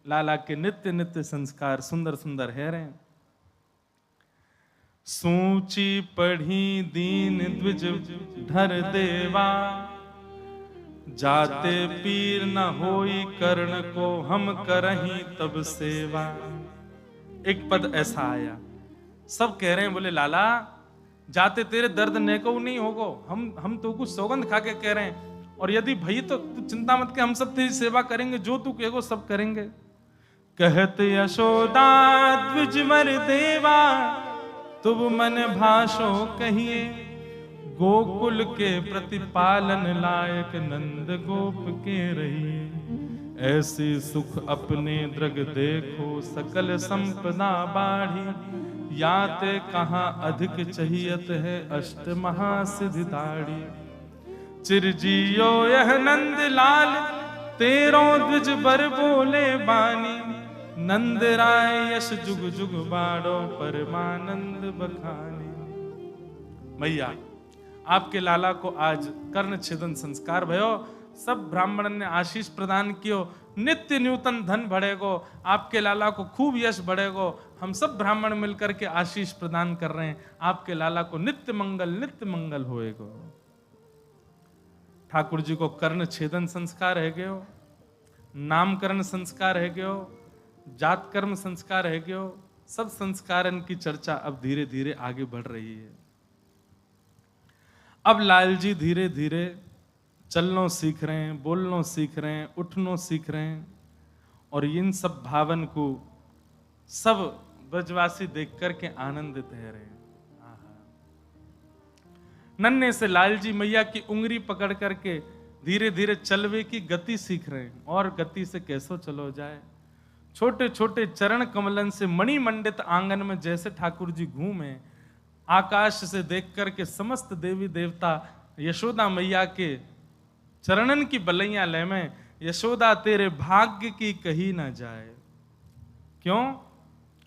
लाला के नित्य नित्य संस्कार सुंदर सुंदर है रहे। सूची पढ़ी दीन द्विज धर देवा, जाते पीर न होई कर्ण को, हम करही तब सेवा। एक पद ऐसा आया, सब कह रहे हैं, बोले लाला जाते तेरे दर्द नेको नहीं होगो, हम तो कुछ सौगंध खा के कह रहे हैं, और यदि भई तो तू चिंता मत के, हम सब तेरी सेवा करेंगे, जो तू कहेगो सब करेंगे। कहत यशोदा द्विजवर देवा, तुम मन भाषो कहिए, गोकुल के प्रतिपालन लायक नंद गोप के रहिए। ऐसी सुख अपने दृग देखो, सकल संपदा बाढ़ी, याते कहाँ अधिक चाहियत है, अष्ट महासिद्धि दाढ़ी। चिरजियो यह नंद लाल, तेरो द्विज बर बोले बानी, नंद राय यश जुग जुग बाड़ो, परमानंद बखानी। मैया आपके लाला को आज कर्ण छेदन संस्कार भयो, सब ब्राह्मण ने आशीष प्रदान कियो, नित्य नूतन धन बढ़ेगो, आपके लाला को खूब यश बढ़ेगो। हम सब ब्राह्मण मिलकर के आशीष प्रदान कर रहे हैं, आपके लाला को नित्य मंगल होएगो। ठाकुर जी को कर्ण छेदन संस्कार है गयो, नामकरण संस्कार है गयो, जात कर्म संस्कार है गयो, सब संस्कारन की चर्चा अब धीरे धीरे आगे बढ़ रही है। अब लाल जी धीरे धीरे चलनो सीख रहे हैं, बोलनो सीख रहे हैं, उठनो सीख रहे हैं, और इन सब भावन को सब ब्रजवासी देख करके आनंदित है रहे हैं। नन्हे से लाल जी मैया की उंगली पकड़ करके धीरे धीरे चलवे की गति सीख रहे हैं, और गति से कैसो चलो जाए। छोटे छोटे चरण कमलन से मणि मंडित आंगन में जैसे ठाकुर जी घूमे, आकाश से देख करके समस्त देवी देवता यशोदा मैया के चरणन की बलैया ले में, यशोदा तेरे भाग्य की कही ना जाए। क्यों?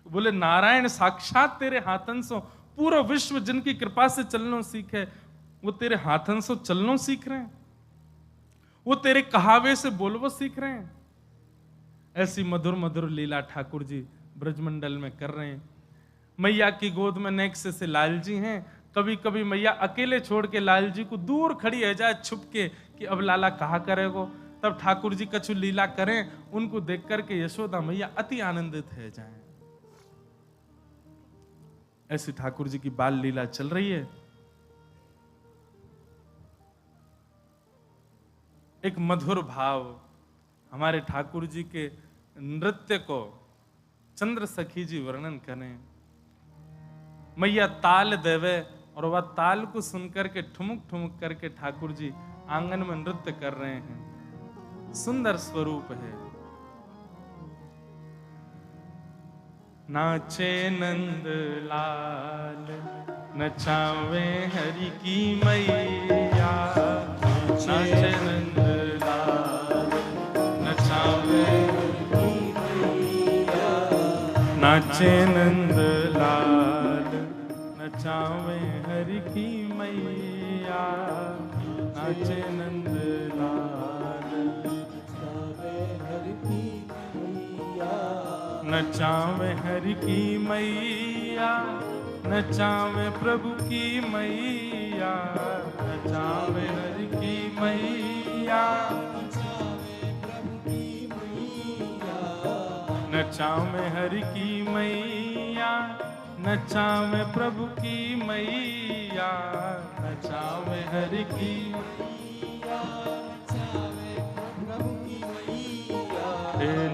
बोले नारायण साक्षात तेरे हाथन सो, पूरा विश्व जिनकी कृपा से चलनो सीखे, वो तेरे हाथन से चलनो सीख रहे हैं, वो तेरे कहावे से बोलवो सीख रहे हैं। ऐसी मधुर मधुर लीला ठाकुर जी ब्रजमंडल में कर रहे हैं। मैया की गोद में नेक्स्ट से लाल जी हैं, कभी कभी मैया अकेले छोड़ के लाल जी को दूर खड़ी है जाए छुप के कि अब लाला कहा करेगो, तब ठाकुर जी कछु लीला करें, उनको देख करके यशोदा मैया अति आनंदित है जाए। ऐसी ठाकुर जी की बाल लीला चल रही है। एक मधुर भाव हमारे ठाकुर जी के नृत्य को चंद्र सखी जी वर्णन करें। मैया ताल देवे और वह ताल को सुनकर के ठुमुक ठुमुक करके ठाकुर जी आंगन में नृत्य कर रहे हैं। सुंदर स्वरूप है। नाचे नंद लाल नचावे हरि की मैया, नाचे नंद लाल नचावे हरि की मैया, नाचे नंद लाल नचावे हरि की मैया, नाचे नंद लाल नचावे हरि की मैया, नचावे हरि की मैया, नचावे प्रभु की मैया, नचावे हरि की मैया, नचावे हरि की मैया, नचावे प्रभु की मैया, नचावे हरि की मैया, नचावे प्रभु की मैया,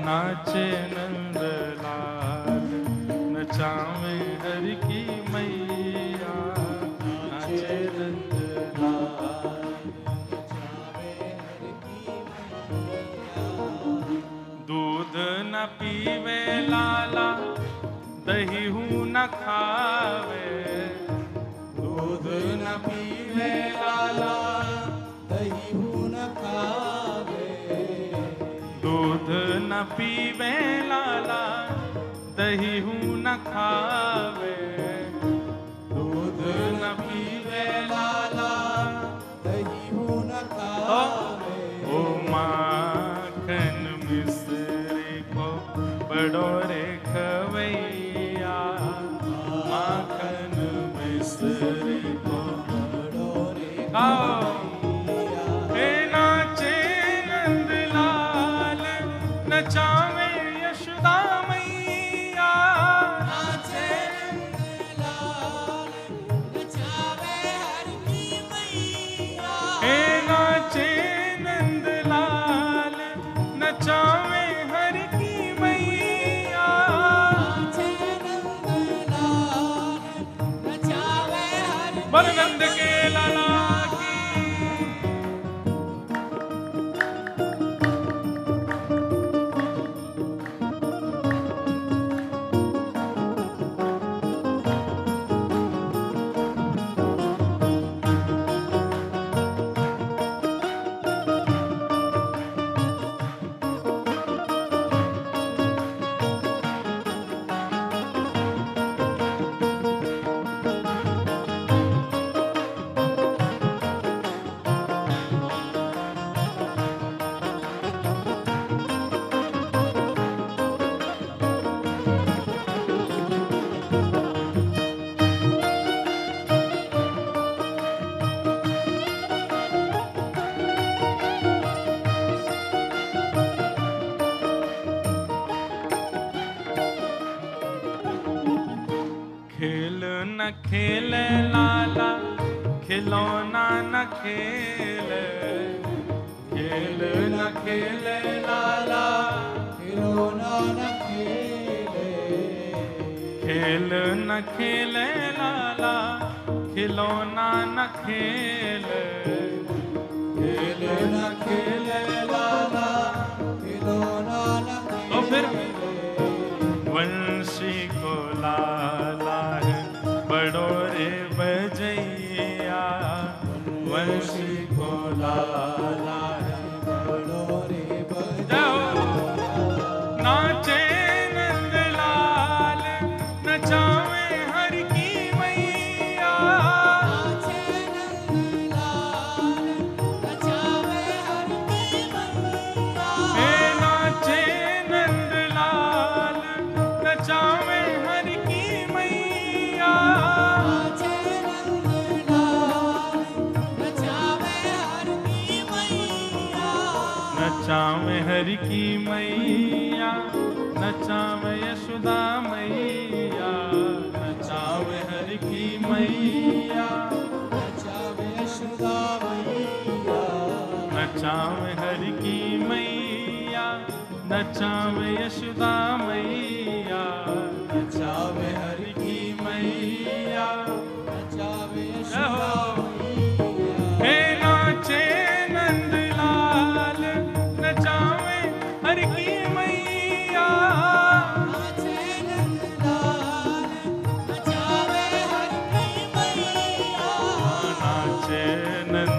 नाचे नंद लाल नचावे हरि की मैया, नाचे नंद लाल नचावे हरि की मैया। दूध न पीवे लाला, दही हूँ न खावे, दूध न पीवे लाला, दही हूँ न खावे, दूध न पीवे लाला, दही हूँ न खावे, दूध न पीवे लाला, दही हूँ न खावे। ओ माखन मिश्री को बड़ो रे खवैया, माखन मिश्री को बड़ो रे खवैया, नाचे बलनंद के लाला की। खेल न खेले लाला खिलौना न खेले, खेल न खेले लाला खिलौना न खेले, खेल न खेले लाला खिलौना न खेले, खेल न खेले लाला खिलौना न खेले। तो फिर वंशी को लाला है बड़ो रे बजैया, वंशी को लाला है बड़ो रे जाओ। नाचे नंदलाल नचावे हर की मैया, नाचे नंदलाल नचावे हर की मैया, हे नाचे नंदलाल नचावे हर की मैया, नाचे नंदलाल नचावे हर की मैया, नचावे हर की मैया, नचावे यशोदा मैया, नचावे हर की मैया, नचावे यशोदा मैया, नचावे हर की मैया, नचावे यशोदा मैया, नचावे हर की मैया, नचावे यशोदा मैया, हे नाचे नंदलाल नचावे हर की मैया, नाचे नंदलाल नचावे हर की मैया, नाचे नंदलाल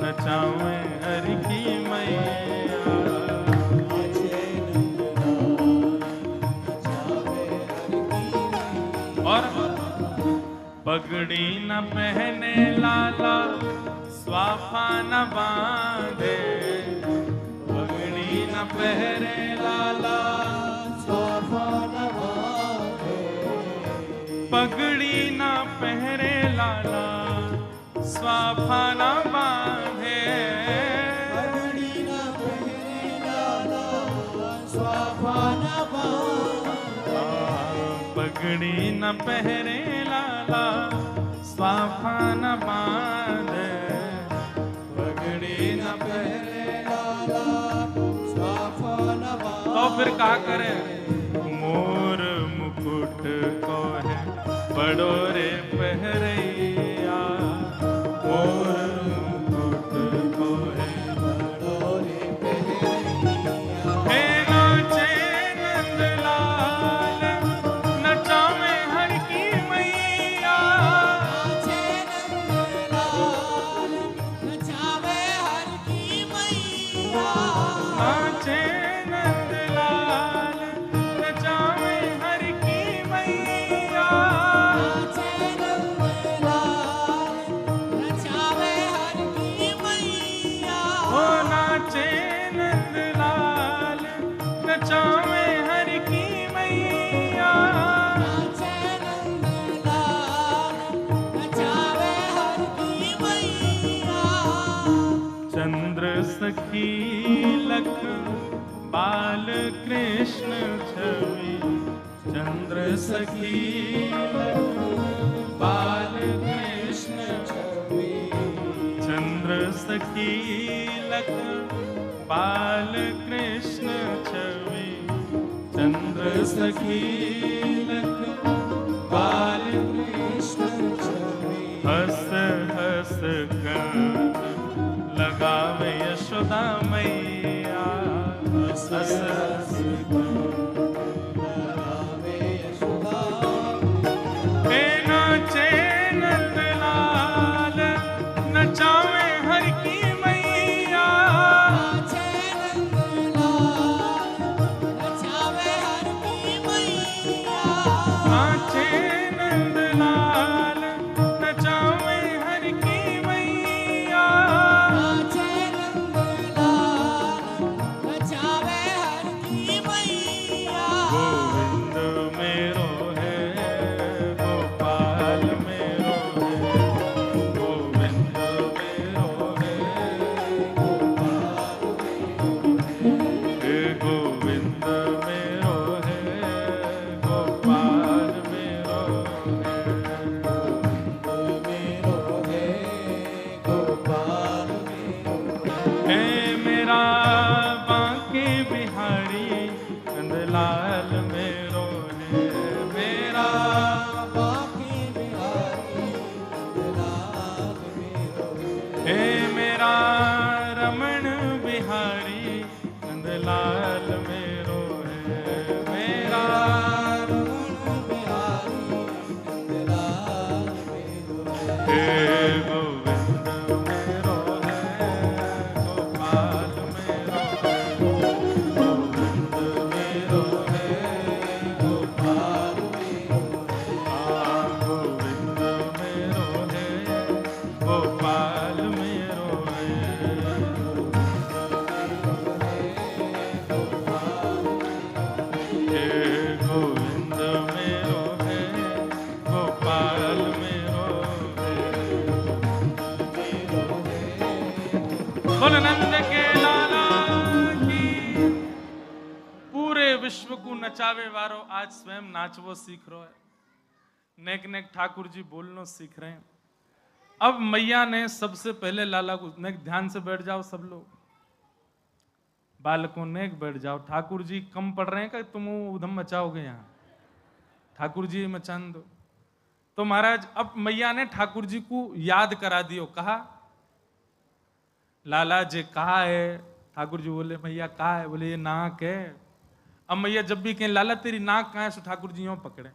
नचावे हर की मैया। नाचे नंदलाल नचावे हर की मैया, और पगड़ी न पहने लाला स्वाफा न बांधे, पगड़ी न पहने लाला स्वाफा न बांधे, पगड़ी न पहरे लाला स्वाफा न बांधे, पगड़ी न पहने लाला स्वाफा न बांधे, पगड़ी न पहरे लाला स्वाफा न बांधे, पगड़ी न पहने लाला स्वाफा न बांधे। तो फिर क्या करे, मोर मुकुट को है बड़ो रे पहरैया, मोर मुकुट को है बड़ो रे पहरैया, हे नाचे नंदलाल नचावे हर की मैया, नाचे नंदलाल नचावे हर की मैया, नाचे नंदलाल नचावे हर की मैया, नाचे नंदलाल नचावे हर की मैया, ओ नाचे नंदलाल नचावे हर की मैया, नाचे नंदलाल नचावे हर की मैया, चंद्र सखी लख बाल कृष्ण छवि, चंद्र सखी लख बाल कृष्ण छवि, चंद्र सखी लख बाल कृष्ण छवि, चंद्र सखी लख बाल कृष्ण बोल नंद के लाला की। पूरे विश्व को नचावे वारो आज स्वयं नाचवो सीख रो है। नेक नेक ठाकुर जी बोलनो सीख रहे हैं। अब मैया ने सबसे पहले लाला को, नेक ध्यान से बैठ जाओ सब लोग, बालकों नेक बैठ जाओ। ठाकुर जी कम पढ़ रहे हैं कि तुम उधम मचाओगे यहाँ? ठाकुर जी मचान दो। तो महाराज अब मैया ने ठाकुर जी को याद करा दियो, कहा लाला जी कहा है? ठाकुर जी बोले मैया कहा है? बोले ये नाक है। अब मैया जब भी कहें लाला तेरी नाक कहाँ है, सो ठाकुर जी यूं पकड़े।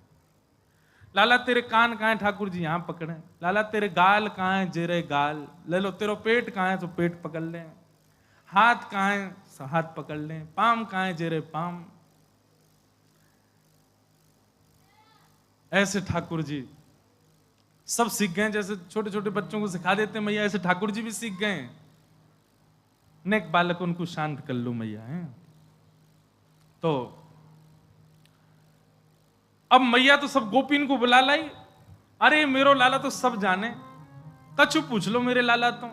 लाला तेरे कान कहाँ है? ठाकुर जी यहाँ पकड़े। लाला तेरे गाल कहाँ है? जेरे गाल। ले लो तेरो पेट कहाँ है? तो पेट पकड़ ले। हाथ कहाँ है? सो हाथ पकड़ ले। पाम कहाँ है? जेरे पाम। ऐसे ठाकुर जी सब सीख गए, जैसे छोटे छोटे बच्चों को सिखा देते मैया, ऐसे ठाकुर जी भी सीख गए। नेक बालक उनको शांत कर लो मैया है। तो अब मैया तो सब गोपीन को बुला लाई। अरे मेरो लाला तो सब जाने, कछु पूछ लो मेरे लाला तो।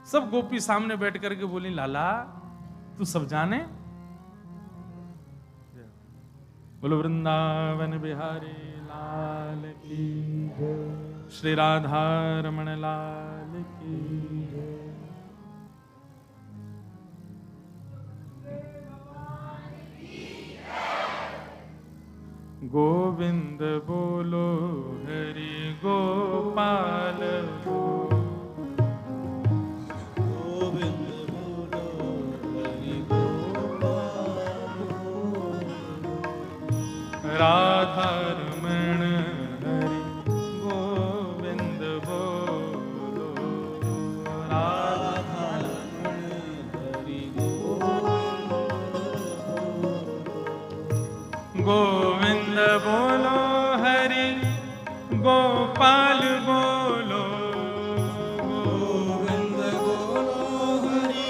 सब गोपी सामने बैठ करके बोली लाला तू सब जाने। बोलो वृंदावन बिहारी लाल की जय, श्री राधा रमण लाल की जय। गोविंद बोलो हरि गोपाल बोलो। गोविंद बोलो हरि गोपाल राधा रमण हरि गोविंद बोलो। राधा हरि गोविंद बोलो हरि गोपाल बोलो। गोविंद बोलो हरि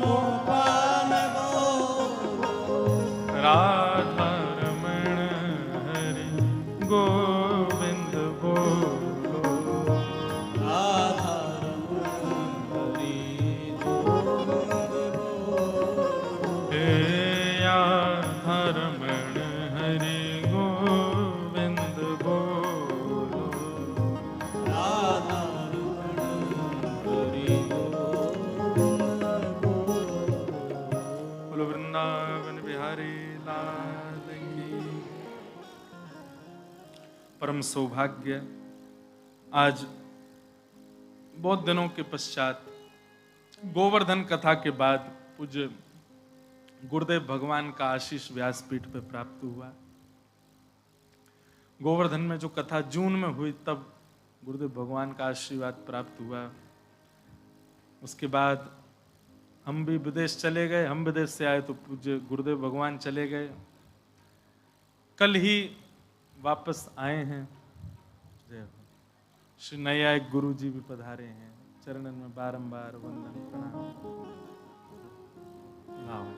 गोपाल बोलो। राधा रमण हरि गोविंद बोलो। राधा रमण हरि गोविंद बोलो। हे राधा रमण हरि गोविंद बोलो। राधा रमण हरि गोविंद बोलो। बोलो वृंदावन बिहारी लाल की। परम सौभाग्य, आज बहुत दिनों के पश्चात गोवर्धन कथा के बाद पूज्य गुरुदेव भगवान का आशीष व्यासपीठ पे प्राप्त हुआ। गोवर्धन में जो कथा जून में हुई तब गुरुदेव भगवान का आशीर्वाद प्राप्त हुआ। उसके बाद हम भी विदेश चले गए। हम विदेश से आए तो पूज्य गुरुदेव भगवान चले गए। कल ही वापस आए हैं। जय हो। श्री नैयायिक गुरु जी भी पधारे हैं। चरणन में बारंबार वंदन प्रणाम। लाओ।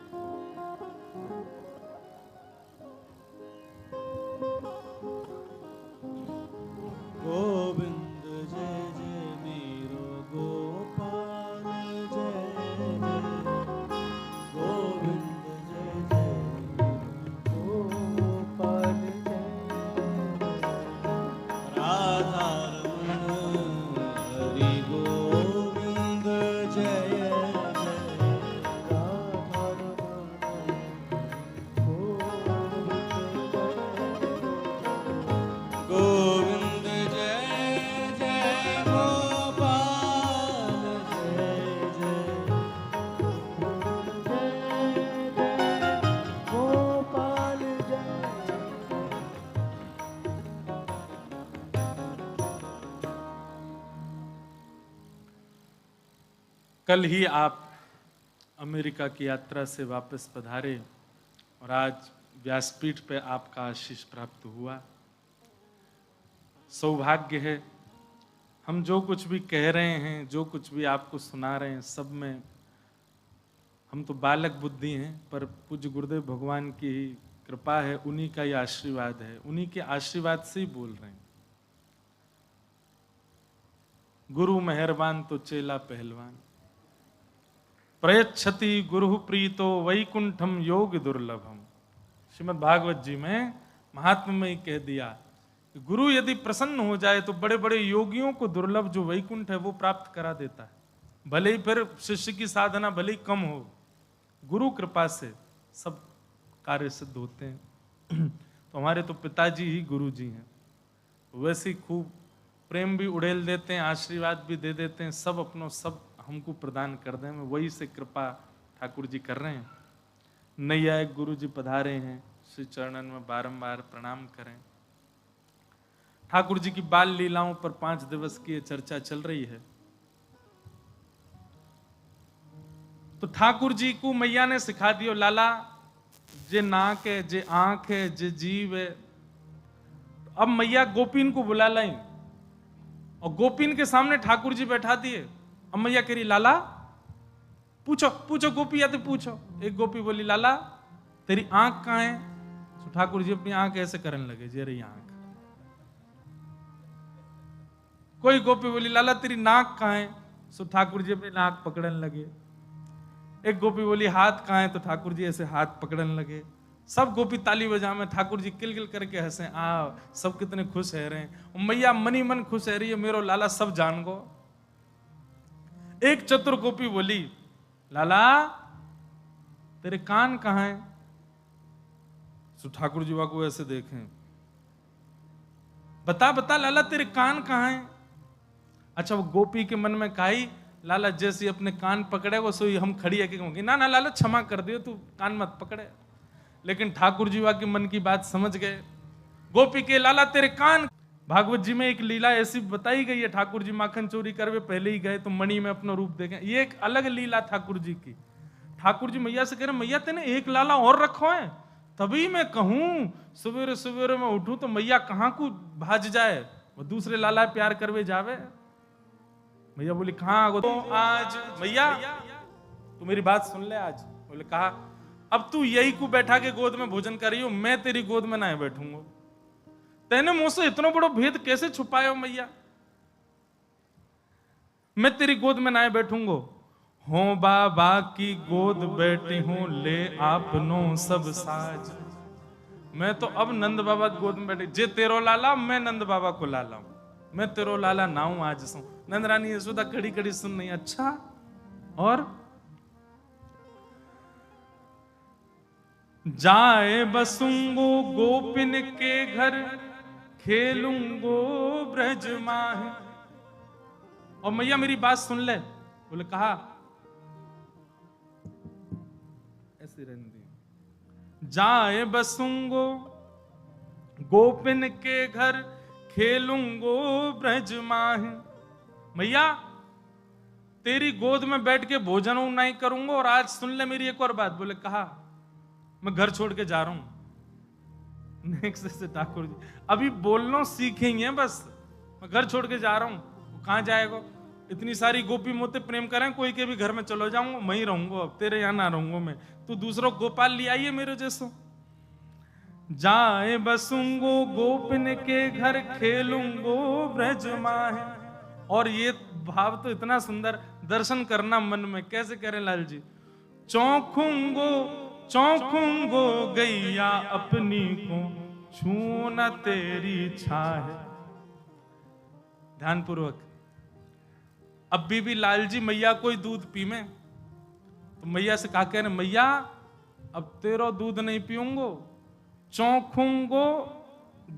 गोविंद जय जय मेरो गोपाल जय जय। गोविंद जय जय मेरो गोपाल जय। राधा रमण हरि गोविंद जय जय। राधा रमण गोविंद जय जय गोपाल जय जय। जय जय गोपाल जय। कल ही आप अमेरिका की यात्रा से वापस पधारे और आज व्यासपीठ पे आपका आशीष प्राप्त हुआ। सौभाग्य है। हम जो कुछ भी कह रहे हैं, जो कुछ भी आपको सुना रहे हैं, सब में हम तो बालक बुद्धि हैं, पर पूज्य गुरुदेव भगवान की ही कृपा है, उन्हीं का ही आशीर्वाद है। उन्हीं के आशीर्वाद से ही बोल रहे हैं। गुरु मेहरबान तो चेला पहलवान। प्रयच्छति गुरु प्रीतो वैकुंठम योग दुर्लभम। श्रीमद् भागवत जी में महात्मा में ही कह दिया कि गुरु यदि प्रसन्न हो जाए तो बड़े बड़े योगियों को दुर्लभ जो वैकुंठ है वो प्राप्त करा देता है। भले ही फिर शिष्य की साधना भले ही कम हो, गुरु कृपा से सब कार्य सिद्ध होते हैं। तो हमारे तो पिताजी ही गुरु जी हैं। वैसे ही खूब प्रेम भी उड़ेल देते हैं, आशीर्वाद भी दे देते हैं, सब अपनों सब हमको प्रदान कर दें। वही से कृपा ठाकुर जी कर रहे हैं। नैयायिक गुरु जी पधारे हैं, श्री चरणन में बारंबार प्रणाम करें। ठाकुर जी की बाल लीलाओं पर 5 दिवस की चर्चा चल रही है। तो ठाकुर जी को मैया ने सिखा दियो, लाला जे नाक है, जे आंख है, जे जीव है। अब मैया गोपीन को बुला लाई और गोपीन के सामने ठाकुर जी बैठा दिए। अब मैया कह रही, लाला पूछो पूछो गोपी आते पूछो। एक गोपी बोली, लाला तेरी आंख कहां है? तो ठाकुर जी अपनी आंख ऐसे करने लगे, जे रही आंख। कोई गोपी बोली, लाला तेरी नाक कहां है? सो ठाकुर जी अपनी नाक पकड़ने लगे। एक गोपी बोली, हाथ कहां है? तो ठाकुर जी ऐसे हाथ पकड़ने लगे। सब गोपी ताली बजा में, ठाकुर जी किलकिल करके हंसे, सब कितने खुश है रहे हैं। मैया मनी मन खुश है रही है, मेरो लाला सब जान गो। एक चतुर गोपी बोली, लाला तेरे कान कहां है? तो ठाकुर जी को ऐसे देखें, बता बता लाला तेरे कान कहां है? अच्छा, वो गोपी के मन में काई, लाला जैसे अपने कान पकड़े वो सोई हम खड़ी है कि कहूंगी, ना ना लाला क्षमा कर दियो, तू कान मत पकड़े। लेकिन ठाकुर जी के मन की बात समझ गए। गोपी के, लाला तेरे कान। भागवत जी में एक लीला ऐसी बताई गई है, ठाकुर जी माखन चोरी करवे पहले ही गए तो मणि में अपना रूप देखें। ये एक अलग लीला ठाकुर जी की। ठाकुर जी मैया से कह रहे, मैया तेने एक लाला और रखो है, तभी मैं कहूं सवेरे सवेरे में उठूं तो मैया कहां को भाज जाए, वो दूसरे लाला प्यार करवे जावे। मैया बोली, कहां तो आज मैया तू मेरी बात सुन ले। आज बोले, कहा अब तू यही को बैठा के गोद में भोजन कर रही हो, मैं तेरी गोद में ना बैठूंगा। तेने मुझसे इतना बड़ा भेद कैसे छुपाया मैया? मैं तेरी गोद में ना बैठूंगा। हो बाबा की गोद बैठी हूं, ले आपनो सब साज। मैं तो अब नंद बाबा की गोद में बैठी, जे तेरो लाला मैं नंद बाबा को लाला हूं, मैं तेरो लाला ना हूं आज सो। नंद रानी यशोदा कड़ी कड़ी सुन नहीं। अच्छा, और जाए बसूंगो गोपिन के घर, खेलूंगो ब्रज माह। और मैया मेरी बात सुन ले। बोले, कहा ऐसी रहने दी। जाए बसूंगो गोपिन के घर, खेलूंगो ब्रज माह। मैया तेरी गोद में बैठ के भोजन नहीं करूंगा। और आज सुन ले मेरी एक और बात। बोले, कहा मैं घर छोड़ के जा रहा हूं। नेक्स्ट से ठाकुर जी अभी बोलना सीखेंगे, बस मैं घर छोड़ के जा रहा हूं। वो कहां जाएगा? इतनी सारी गोपी मोते प्रेम करें, कोई के भी घर में चलो जाऊंगा, मैं ही रहूंगा, अब तेरे यहां ना रहूंगा मैं। तू दूसरों गोपाल ले आइए मेरे जैसो। जाए बसूंगो गोपिन के घर, खेलूंगो ब्रज माहे। और ये भाव तो इतना सुंदर, दर्शन करना मन में। कैसे करें लाल जी? चौंकूंगो चौंकूंगो गैया अपनी को, छू न तेरी छाह। ध्यान पूर्वक। अब भी लाल जी मैया कोई दूध पी में, तो मैया से कहा, कह रहे मैया अब तेरो दूध नहीं पीऊंगो, चौंकूंगो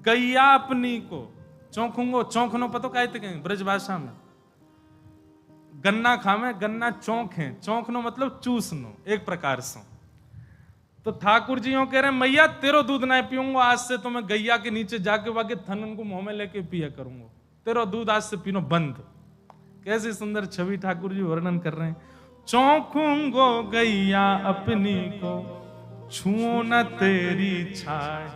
गैया अपनी को। चौंकूंगो, चौंकनो पतो काय थे कहीं ब्रज भाषा में? गन्ना खामे, गन्ना चौंक है, चौंकनो मतलब चूसनो एक प्रकार से। तो ठाकुर जी यूं कह रहे हैं, मैया तेरो दूध नहीं पीऊंगा, आज से तो मैं गैया के नीचे जाके वाके थनन को मुंह में लेके पिया करूंगा, तेरो दूध आज से पीनो बंद। कैसी सुंदर छवि ठाकुर जी वर्णन कर रहे हैं। चौंकूंगो गैया अपनी को, छुओ न तेरी छाय।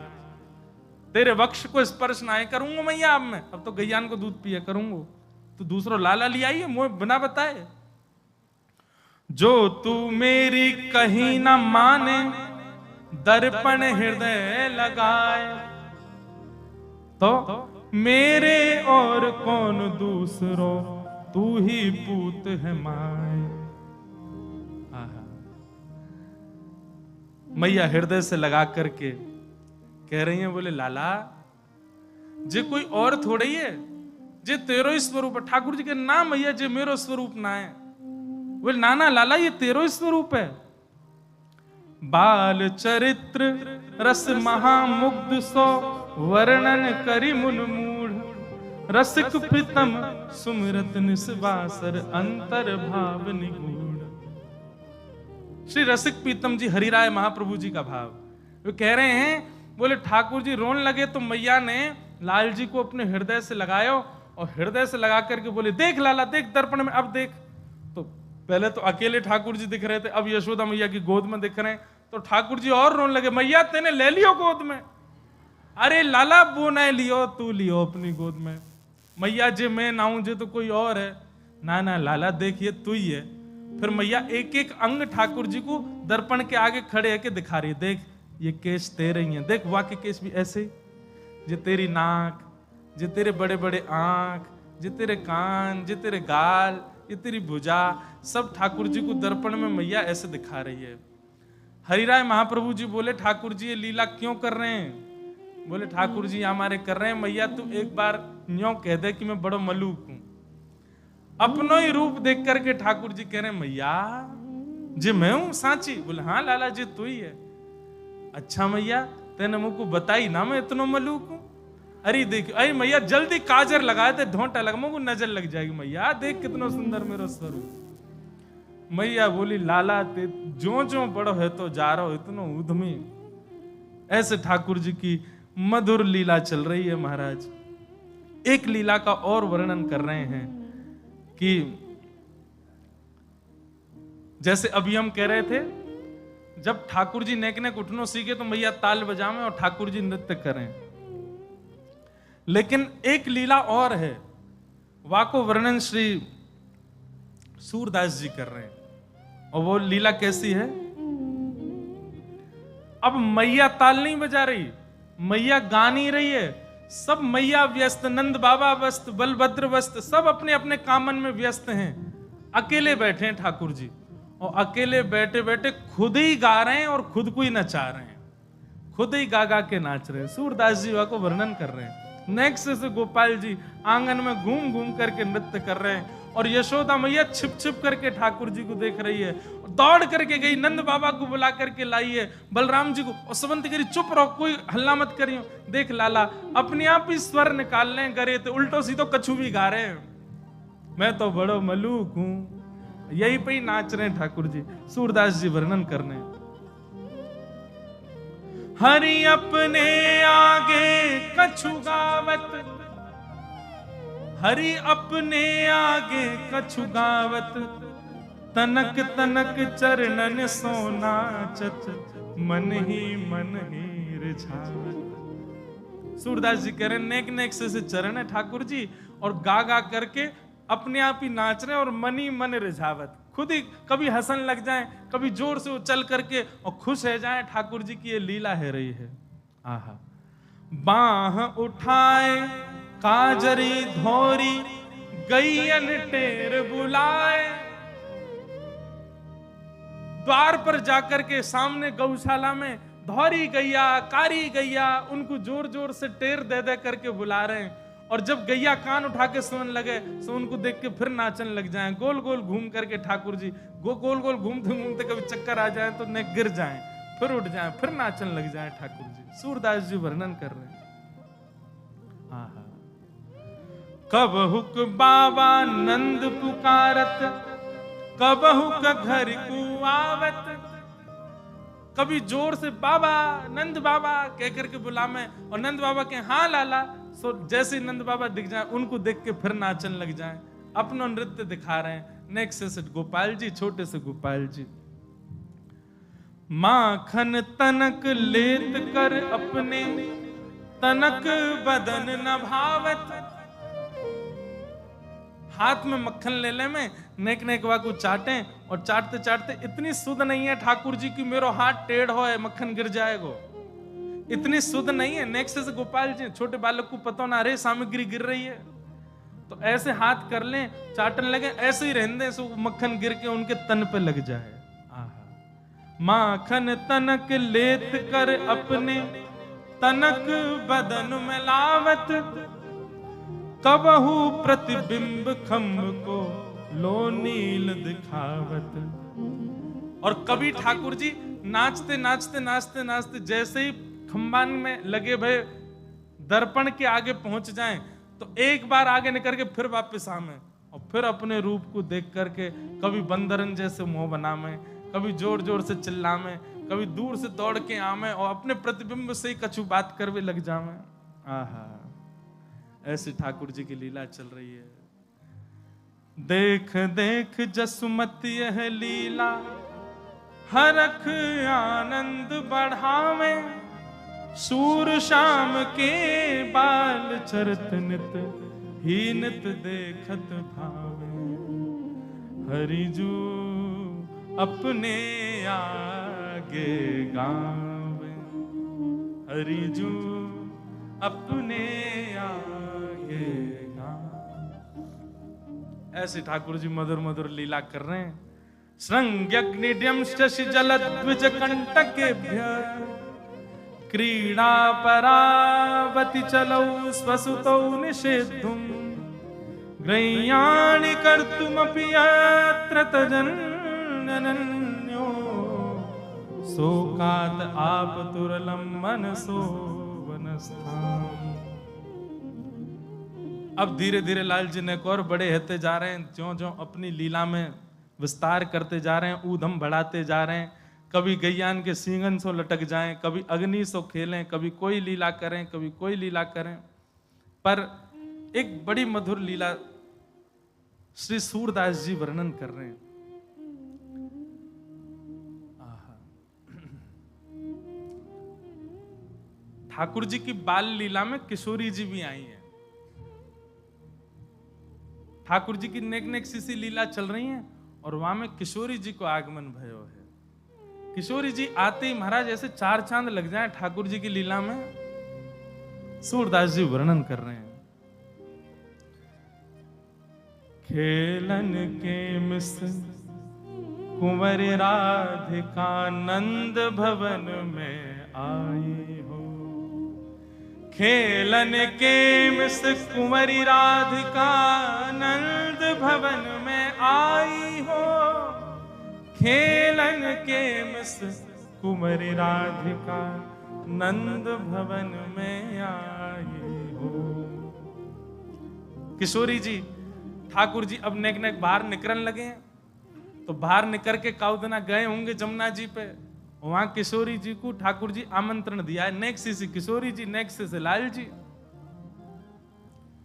तेरे वक्ष को स्पर्श ना करूंगा मैया, अब मैं अब तो गैयान को दूध पिया करूंगा। तो दूसरों लाला ले आइए मुझे बिना बताए। जो तू मेरी कहीं न माने, दर्पण हृदय लगाए। तो मेरे और कौन दूसरो, तू ही पूत है माए। आहा। मैया हृदय से लगा करके कह रही हैं, बोले लाला जे कोई और थोड़ी है, जे तेरो ही स्वरूप है। ठाकुर जी के ना मैया जे मेरो स्वरूप ना है। बोले नाना लाला ये तेरो ही स्वरूप है। बाल चरित्र रस महामुग्ध सो वर्णन करी मुन मूढ़, रसिक प्रीतम सुमिरत निस्वासर अंतर भाव निगूढ़। श्री रसिक प्रीतम जी हरिराय महाप्रभु जी का भाव वे कह रहे हैं। बोले ठाकुर जी रोने लगे तो मैया ने लाल जी को अपने हृदय से लगायो और हृदय से लगा करके बोले देख लाला देख दर्पण में, अब देख। तो पहले तो अकेले ठाकुर जी दिख रहे थे, अब यशोदा मैया की गोद में दिख रहे हैं। तो ठाकुर जी और रोने लगे, मैया तेने ले लियो गोद में। अरे लाला वो नहीं लियो, तू लियो अपनी गोद में। मैया जे मैं ना हूं जे तो कोई और है। ना ना लाला देखिए तू ही है। फिर मैया एक एक अंग ठाकुर जी को दर्पण के आगे खड़े है के दिखा रही है, देख ये केश तेरे ही हैं, देख वाक्य केश भी ऐसे ही, जे तेरी नाक, जे तेरे बड़े बड़े आंख, जे तेरे कान, जे तेरे गाल, ये तेरी भुजा, सब ठाकुर जी को दर्पण में मैया ऐसे दिखा रही है। हरिराय महाप्रभु जी बोले ठाकुर जी ये लीला क्यों कर रहे हैं? बोले ठाकुर जी हमारे कर रहे हैं मैया तू एक बार न्यों कह दे कि मैं बड़ो मलूक हूं। अपनो ही रूप देख करके ठाकुर जी कह रहे हैं मैया जे मैं हूं सांची। बोले हाँ लाला जी तू ही है। अच्छा मैया तेने मुझको बताई ना मैं इतना मलूक हूं। अरे देखियो अरे मैया जल्दी काजर लगाए थे ढोंटा लगा मुझको नजर लग जाएगी। मैया देख कितना सुंदर मेरा स्वरूप। मैया बोली लाला ते जो जो बड़ो है तो जा रहा हो इतना उद्यमी। ऐसे ठाकुर जी की मधुर लीला चल रही है। महाराज एक लीला का और वर्णन कर रहे हैं कि जैसे अभी हम कह रहे थे जब ठाकुर जी नेक नेक उठनो सीखे तो मैया ताल बजावे और ठाकुर जी नृत्य करें। लेकिन एक लीला और है, वाको वर्णन श्री सूरदास जी कर रहे हैं। और वो लीला कैसी है? अब मैया ताल नहीं बजा रही, मैया गा नहीं रही है, सब मैया व्यस्त, नंद बाबा व्यस्त, बलभद्र व्यस्त, सब अपने अपने कामन में व्यस्त हैं। अकेले बैठे हैं ठाकुर जी और अकेले बैठे बैठे खुद ही गा रहे हैं और खुद को ही नचा रहे हैं, खुद ही गा गा के नाच रहे हैं। सूरदास जी को वर्णन कर रहे हैं। नेक्स्ट से गोपाल जी आंगन में घूम घूम करके नृत्य कर रहे हैं और यशोदा मैया छिप छिप करके ठाकुर जी को देख रही है। दौड़ करके गई, नंद बाबा को बुला करके लाई है, बलराम जी को, और समंत करी चुप रहो, कोई हल्ला मत करियो। देख लाला अपने आप ही स्वर निकाल लें करे थे, उल्टो सीधो कछु भी गा रहे हैं। मैं तो बड़ो मलूक हूं, यही पे ही नाच रहे हैं ठाकुर जी। सूरदास जी वर्णन करने, हरि अपने आगे कछु गावत, हरि अपने आगे कछु गावत, तनक तनक चरणन सोना चत, मन ही रिझावत। सूरदास जी कह रहे नेक नेक से चरण है ठाकुर जी और गा गा करके अपने आप ही नाच रहे हैं और मन ही मन रिझावत। खुद ही कभी हंसन लग जाए, कभी जोर से उछल करके और खुश रह जाए। ठाकुर जी की ये लीला है रही है। आहा, बाह उठाए काजरी धोरी, गैयन टेर बुलाए। द्वार पर जाकर के सामने गौशाला में धौरी गैया, कारी गैया, उनको जोर जोर से टेर दे दे करके बुला रहे हैं। और जब गैया कान उठा के सोने लगे तो उनको देख के फिर नाचने लग जाएं, गोल गोल घूम करके ठाकुर जी गोल गोल घूमते घूमते कभी चक्कर आ जाए तो न गिर जाएं, फिर उठ जाएं, फिर नाचने लग जाएं ठाकुर जी। सूरदास जी वर्णन कर रहे हैं। आहा, कबहुक बाबा नंद पुकारत, कबहुक घर को आवत। कभी जोर से बाबा नंद बाबा कह करके बुलावे और नंद बाबा के हाँ लाला, सो जैसे ही नंद बाबा दिख जाए उनको देख के फिर नाचन लग जाए, अपना नृत्य दिखा रहे हैं। नेक्स्ट से गोपाल जी, छोटे से गोपाल जी, माखन तनक लेत कर अपने, तनक बदन न भावत। हाथ में मक्खन ले ले में नेक नेक को चाटे और चाटते चाटते इतनी सुध नहीं है ठाकुर जी की मेरो हाथ टेढ़ हो है मक्खन गिर जाएगा, इतनी सुध नहीं है। नेक्स्ट से गोपाल जी, छोटे बालक को पता ना रे सामग्री गिर रही है। तो ऐसे हाथ कर लें, चाटन लगे, ऐसे ही रहने से मक्खन गिर के उनके तन पे लग जाए। आहा। माखन तनक लेत कर अपने तनक बदन में लावत, कबहू प्रतिबिंब खम्ब को लो नील दिखावत। और कभी ठाकुर जी नाचते नाचते नाचते नाचते जैसे ही खंबान में लगे भय दर्पण के आगे पहुंच जाएं, तो एक बार आगे निकल के फिर वापस आवे और फिर अपने रूप को देख करके कभी बंदरन जैसे मुंह बनावे, कभी जोर जोर से चिल्लावे, कभी दूर से दौड़ के आवे और अपने प्रतिबिंब से ही कछु बात करवे लग जावे। आहा, ऐसी ठाकुर जी की लीला चल रही है। देख देख जसुमती यह लीला हरख आनंद बढ़ावे, सूर शाम के बाल चरत नित ही नित देखत भावे। हरिजू अपने आगे गावे, हरिजू अपने आगे गावे। ऐसे ठाकुर जी मधुर मधुर लीला कर रहे हैं। श्रृंग्यग्निड्यम शशि जलद्विज कंटकेभ्य क्रीड़ा परावति चलौ स्वसुतौ निषेद्धुम, ग्रह्याणि कर्तुमपि यत्र तजन्यो, शोकात् आपतुरलं मनसो वनस्थाम्। अब धीरे धीरे लाल जी ने और बड़े होते जा रहे हैं, ज्यों ज्यों अपनी लीला में विस्तार करते जा रहे हैं, ऊधम बढ़ाते जा रहे हैं। कभी गैयान के सींगन सो लटक जाएं, कभी अग्नि सो खेलें, कभी कोई लीला करें, कभी कोई लीला करें। पर एक बड़ी मधुर लीला श्री सूरदास जी वर्णन कर रहे हैं। ठाकुर जी की बाल लीला में किशोरी जी भी आई हैं। ठाकुर जी की नेक नेक सी लीला चल रही है और वहां में किशोरी जी को आगमन भयो है। किशोरी जी आते ही महाराज ऐसे चार चांद लग जाए ठाकुर जी की लीला में। सूरदास जी वर्णन कर रहे हैं। खेलन के मिस कुंवर राधिका नंद भवन में आई हो, खेलन के मिस कुंवरी राधिका नंद भवन में आई हो, खेलन के मिस कुंवरी राधिका नंद भवन में आई हो। किशोरी जी ठाकुर जी अब नेक नेक बाहर निकलने लगे हैं, तो बाहर निकल के काउदना गए होंगे जमुना जी पे। वहां किशोरी जी को ठाकुर जी आमंत्रण दिया है। नेक्सी से किशोरी जी, नेक्सी से लाल जी।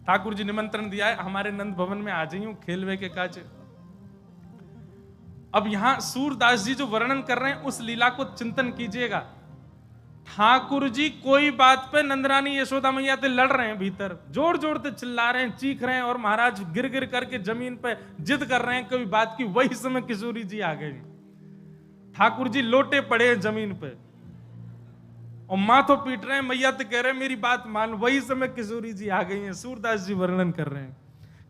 ठाकुर जी निमंत्रण दिया है हमारे नंद भवन में आ जाइयो खेलवे के काज। अब यहां सूरदास जी जो वर्णन कर रहे हैं उस लीला को चिंतन कीजिएगा। ठाकुर जी कोई बात पे नंदरानी यशोदा मैया से लड़ रहे हैं, भीतर जोर जोर से चिल्ला रहे हैं, चीख रहे हैं और महाराज गिर गिर करके जमीन पे जिद कर रहे हैं कोई बात की। वही समय किशोरी जी आ गए। ठाकुर जी लोटे पड़े हैं जमीन पे और माथों पीट रहे हैं, मैया तो कह रहे हैं मेरी बात मान। वही समय किशोरी जी आ गई हैं। सूरदास जी वर्णन कर रहे हैं।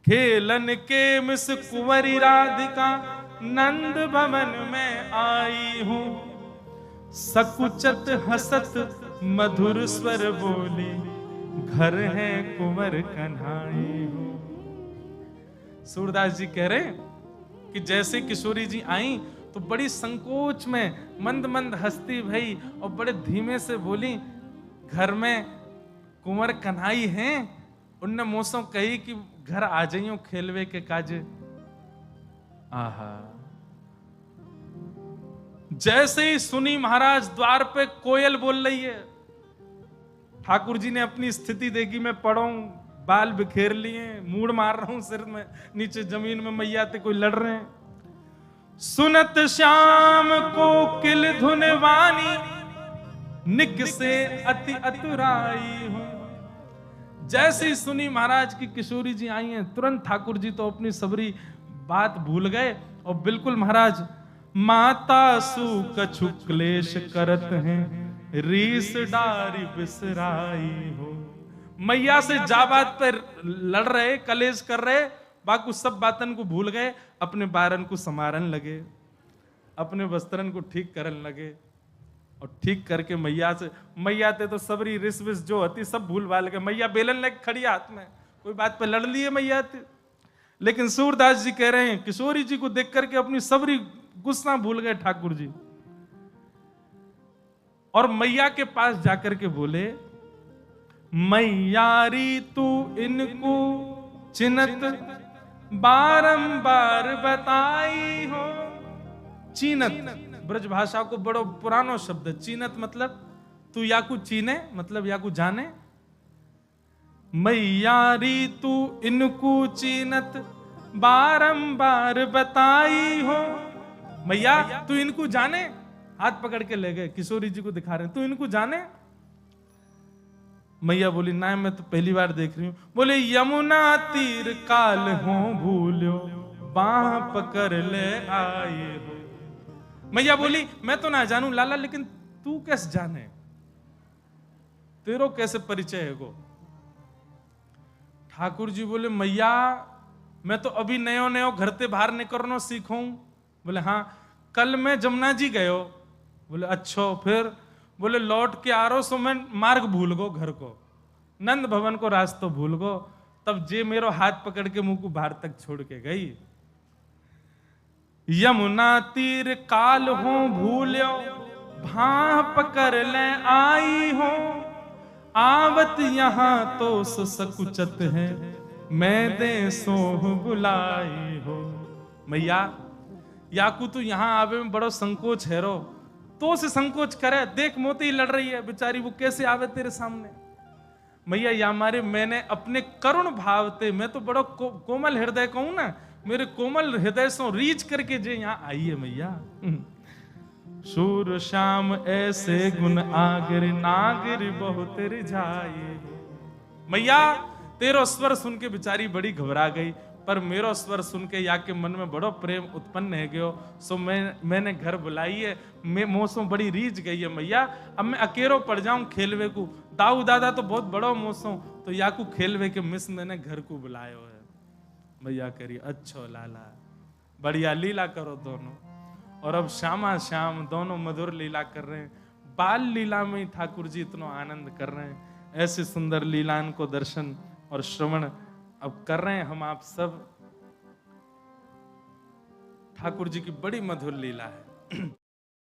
खेलन के मिस कुंवरी राधिका नंद भवन में आई हूं, सकुचत हसत मधुर स्वर बोली, घर है कुंवर कन्हाई हो। सूरदास जी कह रहे हैं कि जैसे किशोरी जी आई तो बड़ी संकोच में मंद मंद हंसती भई और बड़े धीमे से बोली, घर में कुंवर कन्हाई हैं। उनने मोसों कही कि घर आ जाइयो खेलवे के काजे। आहा, जैसे ही सुनी महाराज द्वार पे कोयल बोल रही है। ठाकुर जी ने अपनी स्थिति देखी, मैं पड़ा हूं, बाल बिखेर लिए, मूड़ मार रहा हूं सिर में, नीचे जमीन में मैया ते कोई लड़ रहे हैं। सुनत श्याम को किल धुन वानी, निक से अति अतुराई हूं। जैसे ही सुनी महाराज की किशोरी जी आई हैं, तुरंत ठाकुर जी तो अपनी सबरी बात भूल गए और बिल्कुल महाराज माता सु कछु क्लेश करत हैं, रीस डारी बिसराई हो। मैया से जा बात पर लड़ रहे, कलेश कर रहे, बाकी सब बातन को भूल गए, अपने बारन को समारन लगे, अपने वस्त्रन को ठीक करन लगे, और ठीक करके मैया ते तो सबरी रिस विस जो होती सब भूल भाल के, मैया बेलन लेके खड़ी हाथ में, कोई बात पे लड़ लिए मैया ते। लेकिन सूरदास जी कह रहे हैं किशोरी जी को देख करके अपनी सबरी गुस्सा भूल गए ठाकुर जी, और मैया के पास जाकर के बोले, मैयारी तू इनको चिन्हत बारंबार बताई हो। चीनत ब्रज भाषा को बड़ो पुरानो शब्द है। चीनत मतलब तू या को चीने, मतलब या को जाने। मैयारी तू इनको चीनत बारंबार बताई हो। मैया तू इनको जाने, हाथ पकड़ के ले गए, किशोरी जी को दिखा रहे हैं, तू इनको जाने। मैया बोली ना, मैं तो पहली बार देख रही हूं। बोले यमुना तीर काल हो भूलो, बाह पकड़ ले आए हो। मैया बोली मैं तो ना जानू लाला, लेकिन तू कैसे जाने, तेरो कैसे परिचय है गो। ठाकुर जी बोले मैया मैं तो अभी नयो नयो घर ते बाहर निकलनो सीखूं। बोले हाँ, कल मैं जमुना जी गयो। बोले अच्छो, फिर? बोले लौट के आ रहो सो मैं मार्ग भूल गो, घर को नंद भवन को रास्ता भूल गो। तब जे मेरो हाथ पकड़ के मुंह को बाहर तक छोड़ के गई। यमुना तीर काल हो भूल्यो, भां पकड़ ले आई हो। आवत यहां तो सकुचत है, मैं दे सोह बुलाई हो। मैया याकू तू यहां आवे में बड़ो संकोच है रो, तो से संकोच करे, देख मोती लड़ रही है बेचारी, वो कैसे आवे तेरे सामने। मैया या मारे मैंने अपने करुण भाव ते, मैं तो बड़ो कोमल हृदय कहूं ना, मेरे कोमल हृदय से रीच करके जे यहाँ आई है मैया। सूर श्याम ऐसे गुण आगर, नागर बहुत रिझाए। मैया तेरो स्वर सुन के बेचारी बड़ी घबरा गई, पर मेरो स्वर सुन के या के मन में बड़ो प्रेम उत्पन्न है गयो। सो मैंने घर बुलाई है, मैं मौसम बड़ी रीझ गई है मैया। अब मैं अकेलो पड़ जाऊं खेलवे को, दाऊ दादा तो बहुत बड़ो मौसम, तो या को खेलवे के मिस मैंने घर को बुलायो है। मैया करी अच्छो लाला, बढ़िया लीला करो दोनों। और अब श्यामा श्याम दोनों मधुर लीला कर रहे हैं। बाल लीला में ही ठाकुर जी इतना आनंद कर रहे हैं। ऐसे सुंदर लीलान को दर्शन और श्रवण अब कर रहे हैं हम आप सब। ठाकुर जी की बड़ी मधुर लीला है।